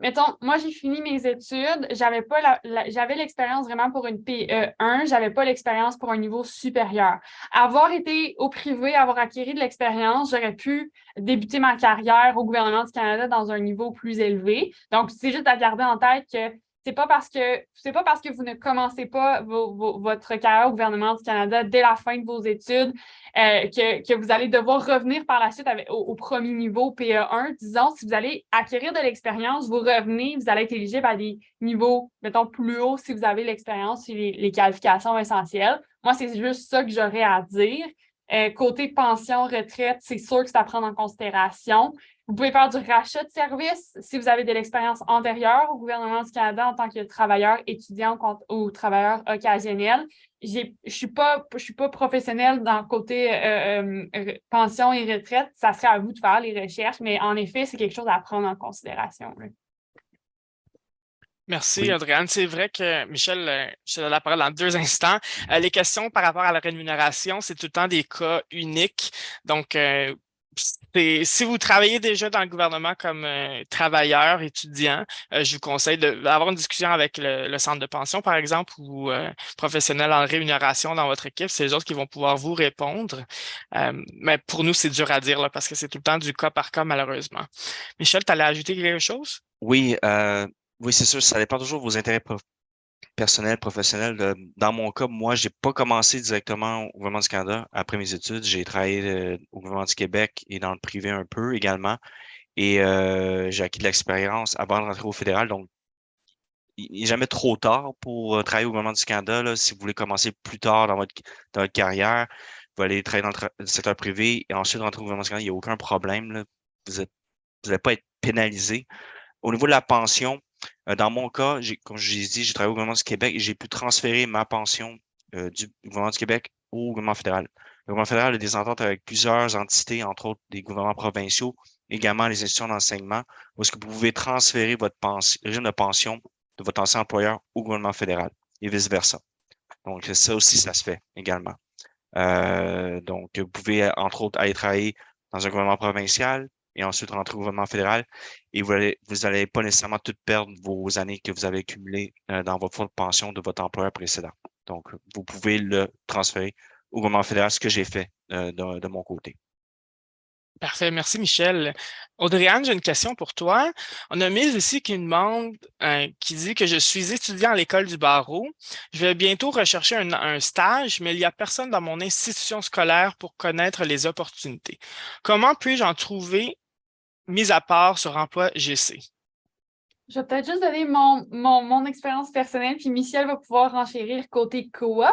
mettons, moi, j'ai fini mes études, j'avais l'expérience vraiment pour une PE1, j'avais pas l'expérience pour un niveau supérieur. Avoir été au privé, avoir acquis de l'expérience, j'aurais pu débuter ma carrière au gouvernement du Canada dans un niveau plus élevé. Donc, c'est juste à garder en tête que c'est pas parce que vous ne commencez pas votre carrière au gouvernement du Canada dès la fin de vos études que vous allez devoir revenir par la suite au premier niveau PE1. Disons, si vous allez acquérir de l'expérience, vous revenez, vous allez être éligible à des niveaux, mettons, plus hauts si vous avez l'expérience et les qualifications essentielles. Moi, c'est juste ça que j'aurais à dire. Côté pension, retraite, c'est sûr que c'est à prendre en considération. Vous pouvez faire du rachat de services si vous avez de l'expérience antérieure au gouvernement du Canada en tant que travailleur étudiant ou travailleur occasionnel. Je suis pas professionnelle dans le côté pension et retraite. Ça serait à vous de faire les recherches, mais en effet, c'est quelque chose à prendre en considération. Oui. Merci, Oui. Audrey-Anne. C'est vrai que, Michel, je te donne la parole dans 2 instants. Les questions par rapport à la rémunération, c'est tout le temps des cas uniques. Donc, si vous travaillez déjà dans le gouvernement comme travailleur, étudiant, je vous conseille d'avoir une discussion avec le centre de pension, par exemple, ou professionnel en rémunération dans votre équipe. C'est les autres qui vont pouvoir vous répondre. Mais pour nous, c'est dur à dire là, parce que c'est tout le temps du cas par cas, malheureusement. Michel, tu allais ajouter quelque chose? Oui, oui, c'est sûr, ça dépend toujours de vos intérêts personnels, professionnels. Dans mon cas, moi, j'ai pas commencé directement au gouvernement du Canada après mes études. J'ai travaillé au gouvernement du Québec et dans le privé un peu également. Et j'ai acquis de l'expérience avant de rentrer au fédéral. Donc, il n'est jamais trop tard pour travailler au gouvernement du Canada. Là, si vous voulez commencer plus tard dans votre carrière, vous allez travailler dans le secteur privé et ensuite rentrer au gouvernement du Canada, il n'y a aucun problème. Là. Vous n'allez pas être pénalisé. Au niveau de la pension, dans mon cas, comme je l'ai dit, j'ai travaillé au gouvernement du Québec et j'ai pu transférer ma pension du gouvernement du Québec au gouvernement fédéral. Le gouvernement fédéral a des ententes avec plusieurs entités, entre autres des gouvernements provinciaux, également les institutions d'enseignement, où est-ce que vous pouvez transférer votre régime de pension de votre ancien employeur au gouvernement fédéral et vice-versa. Donc, ça aussi, ça se fait également. Donc, vous pouvez, entre autres, aller travailler dans un gouvernement provincial et ensuite rentrer au gouvernement fédéral et vous allez pas nécessairement tout perdre vos années que vous avez accumulées dans votre fonds de pension de votre employeur précédent. Donc, vous pouvez le transférer au gouvernement fédéral, ce que j'ai fait de mon côté. Parfait, merci Michel. Audrey-Anne, j'ai une question pour toi. On a Mise ici qui demande, qui dit que je suis étudiant à l'école du barreau. Je vais bientôt rechercher un stage, mais il n'y a personne dans mon institution scolaire pour connaître les opportunités. Comment puis-je en trouver, mis à part sur Emploi GC? Je vais peut-être juste donner mon expérience personnelle, puis Michel va pouvoir renchérir côté coop.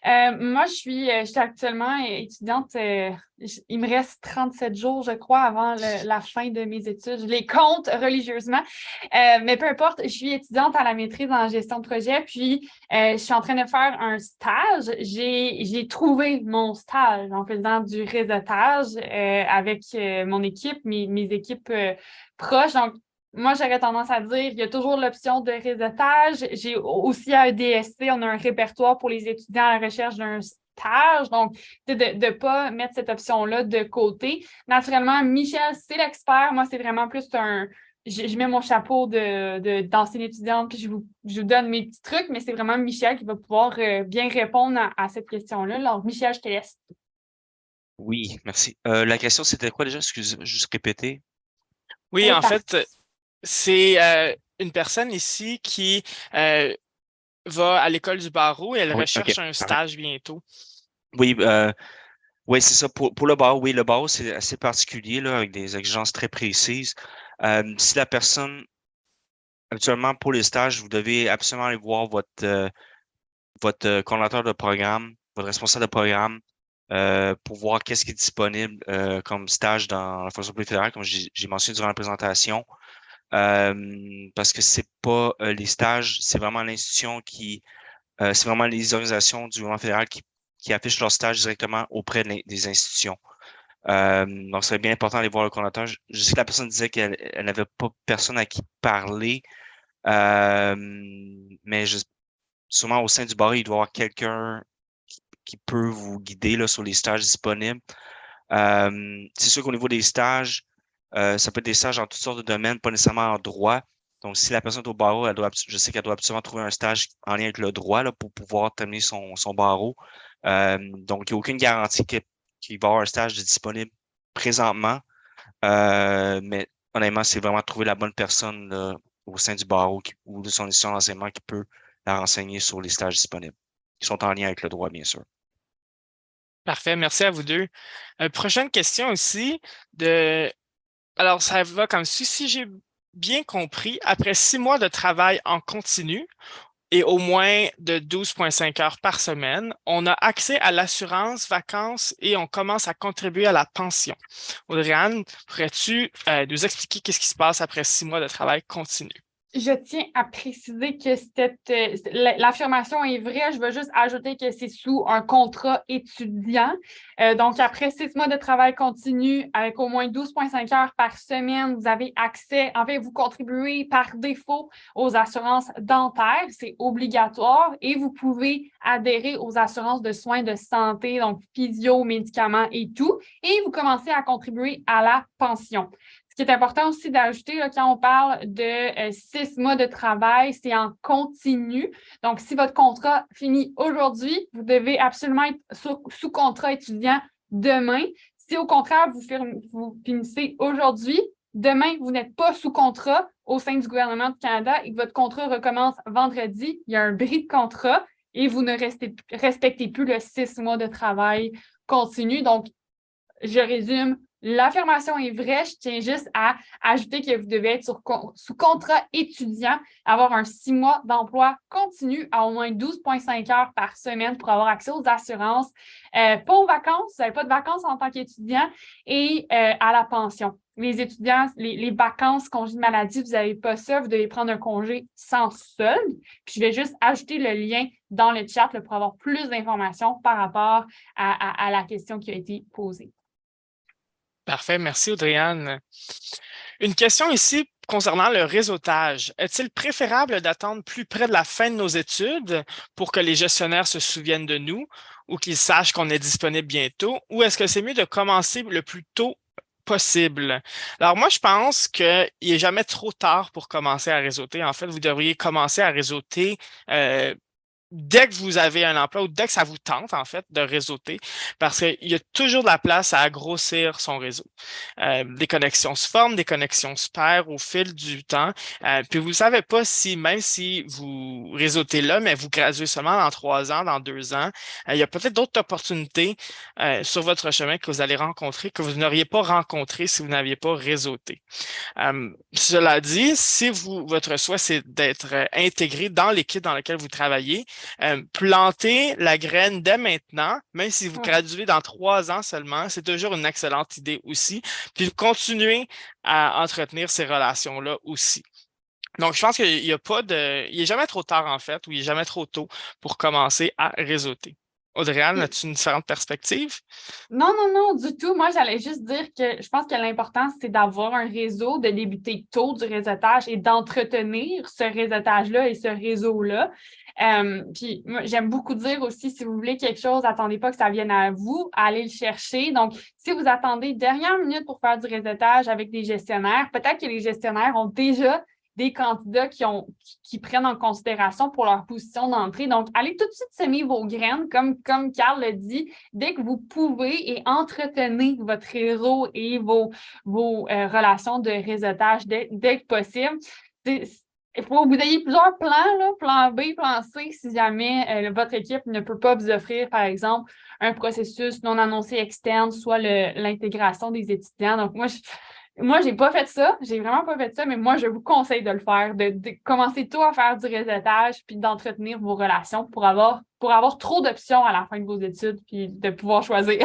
Moi, je suis actuellement étudiante. Il me reste 37 jours, je crois, avant la fin de mes études. Je les compte religieusement. Mais peu importe, je suis étudiante à la maîtrise en gestion de projet, puis je suis en train de faire un stage. J'ai trouvé mon stage en faisant du réseautage avec mon équipe, mes équipes proches. Donc, moi, j'aurais tendance à dire qu'il y a toujours l'option de réseautage. J'ai aussi à EDSC, on a un répertoire pour les étudiants à la recherche d'un stage. Donc, de ne pas mettre cette option-là de côté. Naturellement, Michel, c'est l'expert. Moi, c'est vraiment plus je mets mon chapeau d'ancienne étudiante, puis je vous donne mes petits trucs, mais c'est vraiment Michel qui va pouvoir bien répondre à cette question-là. Alors, Michel, je te laisse. Oui, merci. La question, c'était quoi déjà? Excusez, juste répéter. Oui, en fait, c'est une personne ici qui va à l'école du barreau et elle Oui, recherche OK. un stage bientôt. Oui, oui, c'est ça. Pour le barreau, oui, le barreau, c'est assez particulier, là, avec des exigences très précises. Si la personne, habituellement, pour les stages, vous devez absolument aller voir votre coordonnateur de programme, votre responsable de programme, pour voir qu'est-ce qui est disponible comme stage dans la fonction publique fédérale, comme j'ai mentionné durant la présentation. Parce que c'est pas les stages, c'est vraiment l'institution c'est vraiment les organisations du gouvernement fédéral qui affichent leurs stages directement auprès des institutions. Donc, c'est bien important d'aller voir le coordonnateur. Je sais que la personne disait qu'elle n'avait pas personne à qui parler, mais sûrement au sein du barreau, il doit y avoir quelqu'un qui peut vous guider là, sur les stages disponibles. C'est sûr qu'au niveau des stages, ça peut être des stages dans toutes sortes de domaines, pas nécessairement en droit. Donc, si la personne est au barreau, je sais qu'elle doit absolument trouver un stage en lien avec le droit là, pour pouvoir terminer son barreau. Donc, il n'y a aucune garantie qu'il va y avoir un stage disponible présentement. Mais honnêtement, c'est vraiment trouver la bonne personne là, au sein du barreau ou de son institution d'enseignement qui peut la renseigner sur les stages disponibles, qui sont en lien avec le droit, bien sûr. Parfait, merci à vous deux. Prochaine question aussi. Alors, ça va comme suit. Si j'ai bien compris, après 6 mois de travail en continu et au moins de 12,5 heures par semaine, on a accès à l'assurance vacances et on commence à contribuer à la pension. Audrey-Anne, pourrais-tu nous expliquer qu'est-ce qui se passe après 6 mois de travail continu? Je tiens à préciser que l'affirmation est vraie. Je veux juste ajouter que c'est sous un contrat étudiant. Donc, après 6 mois de travail continu avec au moins 12,5 heures par semaine, vous avez accès, en fait, vous contribuez par défaut aux assurances dentaires. C'est obligatoire et vous pouvez adhérer aux assurances de soins de santé, donc physio, médicaments et tout. Et vous commencez à contribuer à la pension. Ce qui est important aussi d'ajouter là, quand on parle de 6 mois de travail, c'est en continu. Donc, si votre contrat finit aujourd'hui, vous devez absolument être sous contrat étudiant demain. Si au contraire, vous finissez aujourd'hui, demain, vous n'êtes pas sous contrat au sein du gouvernement du Canada et que votre contrat recommence vendredi, il y a un bris de contrat et vous ne respectez plus le 6 mois de travail continu. Donc, je résume, l'affirmation est vraie. Je tiens juste à ajouter que vous devez être sous contrat étudiant, avoir un 6 mois d'emploi continu à au moins 12,5 heures par semaine pour avoir accès aux assurances, pas aux vacances, vous n'avez pas de vacances en tant qu'étudiant, et à la pension. Les étudiants, les vacances, congés de maladie, vous n'avez pas ça, vous devez prendre un congé sans solde. Puis je vais juste ajouter le lien dans le chat là, pour avoir plus d'informations par rapport à la question qui a été posée. Parfait, merci Audrey-Anne. Une question ici concernant le réseautage. Est-il préférable d'attendre plus près de la fin de nos études pour que les gestionnaires se souviennent de nous ou qu'ils sachent qu'on est disponible bientôt, ou est-ce que c'est mieux de commencer le plus tôt possible? Alors moi, je pense qu'il n'est jamais trop tard pour commencer à réseauter. En fait, vous devriez commencer à réseauter dès que vous avez un emploi ou dès que ça vous tente, en fait, de réseauter, parce qu'il y a toujours de la place à grossir son réseau. Des connexions se forment, des connexions se perdent au fil du temps. Puis vous ne savez pas si, même si vous réseautez là, mais vous graduez seulement dans 3 ans, dans 2 ans, il y a peut-être d'autres opportunités sur votre chemin que vous allez rencontrer, que vous n'auriez pas rencontré si vous n'aviez pas réseauté. Cela dit, si votre souhait, c'est d'être intégré dans l'équipe dans laquelle vous travaillez, planter la graine dès maintenant, même si vous graduez dans 3 ans seulement, c'est toujours une excellente idée aussi. Puis continuer à entretenir ces relations-là aussi. Donc, je pense qu'il n'y a pas de. Il n'est jamais trop tard, en fait, ou il n'est jamais trop tôt pour commencer à réseauter. Audrey-Anne, as-tu une différente perspective? Non, non, non, du tout. Moi, j'allais juste dire que je pense que l'important, c'est d'avoir un réseau, de débuter tôt du réseautage et d'entretenir ce réseautage-là et ce réseau-là. Puis, moi, j'aime beaucoup dire aussi, si vous voulez quelque chose, attendez pas que ça vienne à vous, allez le chercher. Donc, si vous attendez dernière minute pour faire du réseautage avec des gestionnaires, peut-être que les gestionnaires ont déjà des candidats qui prennent en considération pour leur position d'entrée. Donc, allez tout de suite semer vos graines, comme Carl le dit, dès que vous pouvez et entretenez votre réseau et vos relations de réseautage dès que possible. Il faut que vous ayez plusieurs plans, là, plan B, plan C, si jamais votre équipe ne peut pas vous offrir, par exemple, un processus non annoncé externe, soit l'intégration des étudiants. Donc, moi, j'ai pas fait ça. J'ai vraiment pas fait ça, mais moi, je vous conseille de le faire, de commencer tôt à faire du réseautage puis d'entretenir vos relations pour avoir trop d'options à la fin de vos études puis de pouvoir choisir.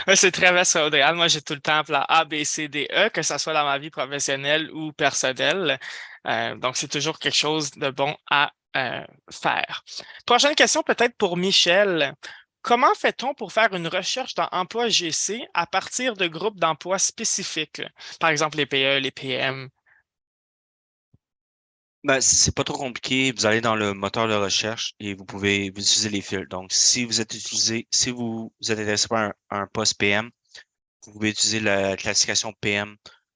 Ouais, c'est très vaste, Audrey. Moi, j'ai tout le temps plan A, B, C, D, E, que ce soit dans ma vie professionnelle ou personnelle. Donc, c'est toujours quelque chose de bon à faire. Prochaine question, peut-être pour Michel. Comment fait-on pour faire une recherche dans Emploi GC à partir de groupes d'emploi spécifiques? Par exemple, les PE, les PM. Ben, c'est pas trop compliqué. Vous allez dans le moteur de recherche et vous pouvez vous utiliser les filtres. Donc, si vous êtes intéressé par un poste PM, vous pouvez utiliser la classification PM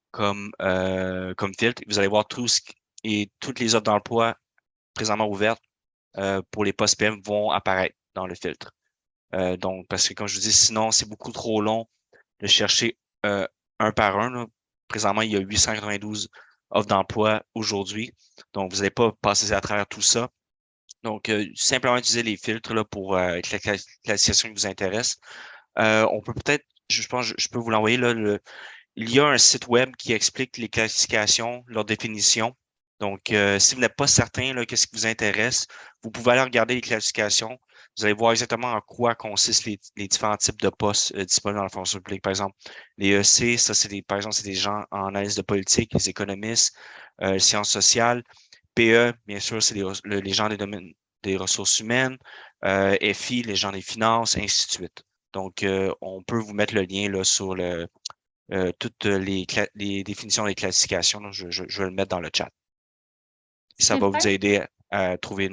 comme filtre. Vous allez voir toutes les offres d'emploi présentement ouvertes pour les postes PM vont apparaître dans le filtre. Donc, parce que comme je vous dis, sinon, c'est beaucoup trop long de chercher un par un, là. Présentement, il y a 892 offres d'emploi aujourd'hui. Donc, vous n'allez pas passer à travers tout ça. Donc, simplement utiliser les filtres là, pour la classification qui vous intéresse. On peut peut-être, je pense, je peux vous l'envoyer là. Il y a un site web qui explique les classifications, leurs définitions. Donc, si vous n'êtes pas certain là, qu'est-ce qui vous intéresse, vous pouvez aller regarder les classifications. Vous allez voir exactement en quoi consistent les différents types de postes disponibles dans la fonction publique. Par exemple, les EC, ça, par exemple, c'est des gens en analyse de politique, les économistes, les sciences sociales. PE, bien sûr, c'est les gens des domaines des ressources humaines. FI, les gens des finances, ainsi de suite. Donc, on peut vous mettre le lien là, sur toutes les définitions des classifications. Là, je vais le mettre dans le chat. Et ça va vous aider à trouver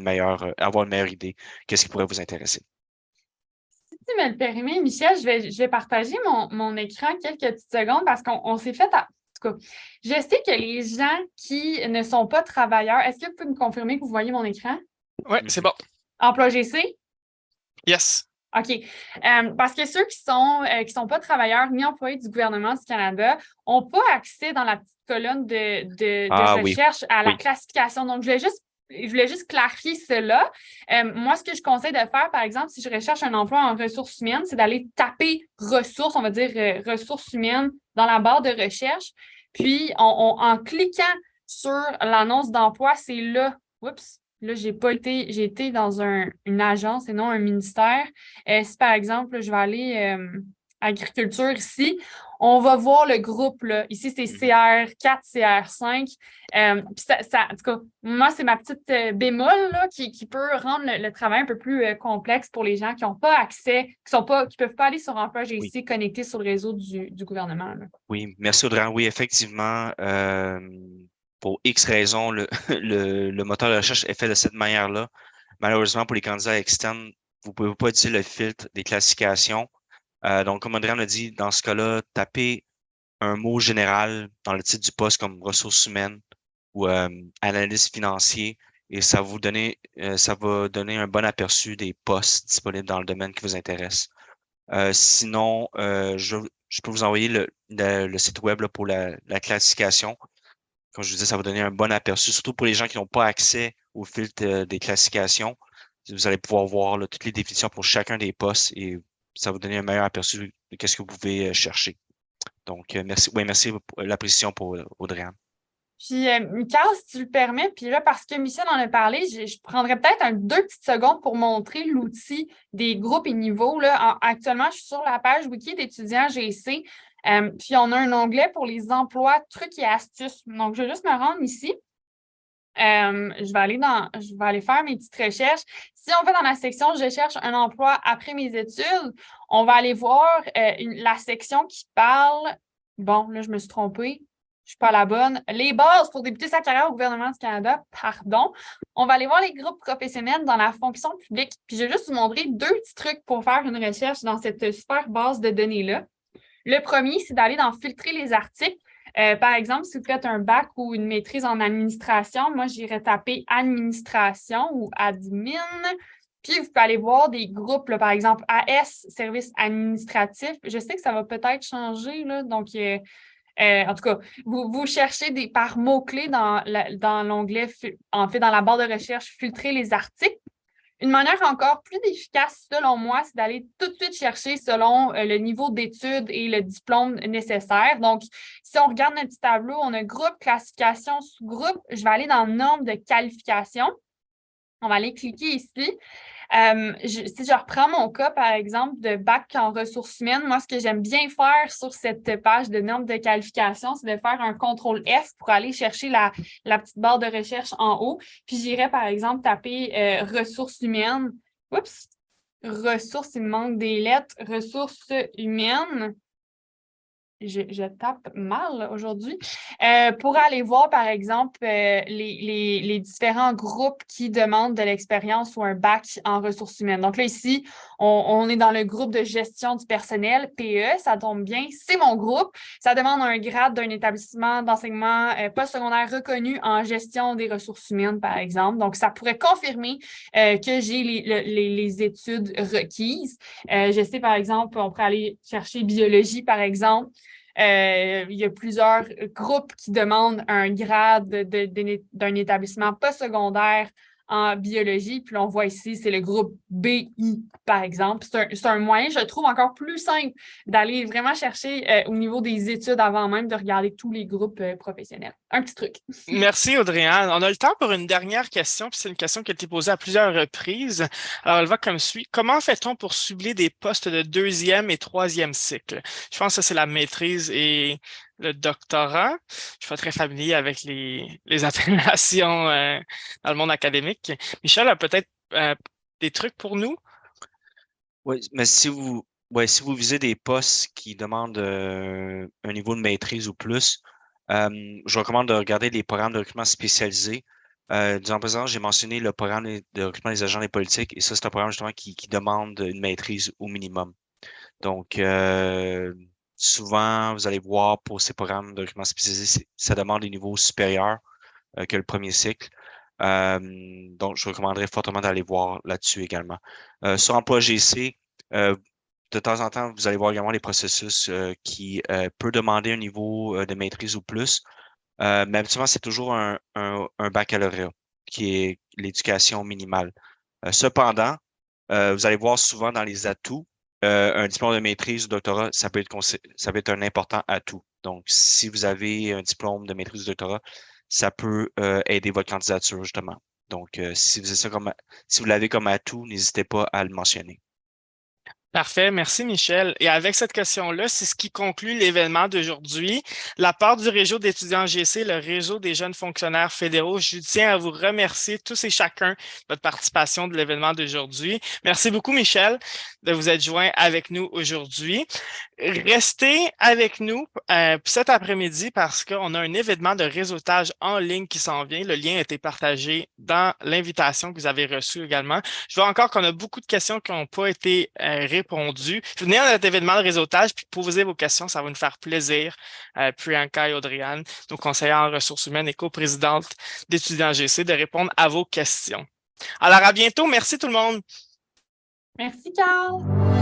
avoir une meilleure idée qu'est-ce qui pourrait vous intéresser. Si tu me le permets, Michel, je vais partager mon écran quelques petites secondes parce qu'on s'est fait. En tout cas, je sais que les gens qui ne sont pas travailleurs, est-ce que vous pouvez me confirmer que vous voyez mon écran? Oui, c'est bon. Emploi GC? Yes. OK. Parce que ceux qui sont pas travailleurs ni employés du gouvernement du Canada n'ont pas accès dans la petite colonne de recherche à la classification. Donc, je voulais juste clarifier cela. Moi, ce que je conseille de faire, par exemple, si je recherche un emploi en ressources humaines, c'est d'aller taper ressources, on va dire ressources humaines dans la barre de recherche. Puis, en cliquant sur l'annonce d'emploi, c'est là. Oups. Là, j'ai été dans une agence et non un ministère. Si, par exemple, je vais aller agriculture ici, on va voir le groupe, là. Ici, c'est CR4, CR5. Puis en tout cas, moi, c'est ma petite bémol là, qui peut rendre le travail un peu plus complexe pour les gens qui n'ont pas accès, qui ne peuvent pas aller sur Emploi GC connectés sur le réseau du gouvernement. Là. Oui, merci Audrey. Oui, effectivement, pour X raisons, le moteur de recherche est fait de cette manière-là. Malheureusement, pour les candidats externes, vous ne pouvez pas utiliser le filtre des classifications. Donc, comme Audrey l'a dit, dans ce cas-là, tapez un mot général dans le titre du poste comme ressources humaines ou analyste financier et ça va donner un bon aperçu des postes disponibles dans le domaine qui vous intéresse. Sinon, je peux vous envoyer le site web là, pour la classification. Comme je vous disais, ça va donner un bon aperçu, surtout pour les gens qui n'ont pas accès au filtre des classifications. Vous allez pouvoir voir là, toutes les définitions pour chacun des postes et ça va vous donner un meilleur aperçu de ce que vous pouvez chercher. Donc, merci. Oui, merci pour la précision pour Audrey-Anne. Puis, Mickaël, si tu le permets, puis là, parce que Michel en a parlé, je prendrais peut-être 2 petites secondes pour montrer l'outil des groupes et niveaux. Là. Actuellement, je suis sur la page Wiki d'étudiants GC. Puis, on a un onglet pour les emplois, trucs et astuces. Donc, je vais juste me rendre ici. Je vais aller faire mes petites recherches. Si on va dans la section « Je cherche un emploi après mes études », on va aller voir la section qui parle… Bon, là, je me suis trompée. Je ne suis pas la bonne. Les bases pour débuter sa carrière au gouvernement du Canada, pardon. On va aller voir les groupes professionnels dans la fonction publique. Puis, je vais juste vous montrer 2 petits trucs pour faire une recherche dans cette super base de données-là. Le premier, c'est d'aller dans « Filtrer les articles ». Par exemple, si vous faites un bac ou une maîtrise en administration, moi, j'irais taper administration ou admin. Puis, vous pouvez aller voir des groupes, là, par exemple, AS, service administratif. Je sais que ça va peut-être changer, là, donc, en tout cas, vous cherchez par mots-clés dans l'onglet, en fait, dans la barre de recherche, filtrer les articles. Une manière encore plus efficace, selon moi, c'est d'aller tout de suite chercher selon le niveau d'études et le diplôme nécessaire. Donc, si on regarde notre petit tableau, on a groupe, classification, sous-groupe. Je vais aller dans nombre de qualifications. On va aller cliquer ici. Si je reprends mon cas, par exemple, de bac en ressources humaines, moi, ce que j'aime bien faire sur cette page de nombre de qualifications, c'est de faire un CTRL F pour aller chercher la petite barre de recherche en haut. Puis j'irai, par exemple, taper ressources humaines. Oups! Ressources, il me manque des lettres. Ressources humaines. Je tape mal aujourd'hui, pour aller voir, par exemple, les différents groupes qui demandent de l'expérience ou un bac en ressources humaines. Donc là, ici, on est dans le groupe de gestion du personnel, PE, ça tombe bien, c'est mon groupe. Ça demande un grade d'un établissement d'enseignement postsecondaire reconnu en gestion des ressources humaines, par exemple. Donc, ça pourrait confirmer que j'ai les études requises. Je sais, par exemple, on pourrait aller chercher biologie, par exemple. Il y a plusieurs groupes qui demandent un grade d'un établissement postsecondaire en biologie. Puis on voit ici, c'est le groupe BI, par exemple. C'est un moyen, je trouve, encore plus simple d'aller vraiment chercher au niveau des études avant même de regarder tous les groupes professionnels. Un petit truc. Merci, Audrey-Anne. On a le temps pour une dernière question, puis c'est une question qui a été posée à plusieurs reprises. Alors, elle va comme suit. Comment fait-on pour cibler des postes de 2e et 3e cycle? Je pense que ça, c'est la maîtrise et le doctorat. Je ne suis pas très familier avec les appellations dans le monde académique. Michel a peut-être des trucs pour nous? Oui, mais si vous visez des postes qui demandent un niveau de maîtrise ou plus, je recommande de regarder les programmes de recrutement spécialisés. Disons, par exemple, j'ai mentionné le programme de recrutement des agents des politiques, et ça, c'est un programme justement qui demande une maîtrise au minimum. Donc, souvent, vous allez voir pour ces programmes de recrutement spécialisés, ça demande des niveaux supérieurs que le premier cycle. Donc, je recommanderais fortement d'aller voir là-dessus également. Sur Emploi GC, de temps en temps, vous allez voir également les processus qui peuvent demander un niveau de maîtrise ou plus. Mais habituellement, c'est toujours un baccalauréat qui est l'éducation minimale. Cependant, vous allez voir souvent dans les atouts, un diplôme de maîtrise ou doctorat, ça peut être un important atout. Donc, si vous avez un diplôme de maîtrise ou doctorat, ça peut aider votre candidature, justement. Donc, si vous l'avez comme atout, n'hésitez pas à le mentionner. Parfait, merci Michel. Et avec cette question-là, c'est ce qui conclut l'événement d'aujourd'hui. La part du réseau d'étudiants GC, le réseau des jeunes fonctionnaires fédéraux, je tiens à vous remercier tous et chacun de votre participation de l'événement d'aujourd'hui. Merci beaucoup Michel de vous être joint avec nous aujourd'hui. Restez avec nous cet après-midi parce qu'on a un événement de réseautage en ligne qui s'en vient. Le lien a été partagé dans l'invitation que vous avez reçue également. Je vois encore qu'on a beaucoup de questions qui n'ont pas été répondues répondu. Venez à notre événement de réseautage puis posez vos questions, ça va nous faire plaisir. Priyanka et Audrey-Anne, nos conseillères en ressources humaines et coprésidentes d'étudiants GC, de répondre à vos questions. Alors, à bientôt. Merci tout le monde. Merci, Carl.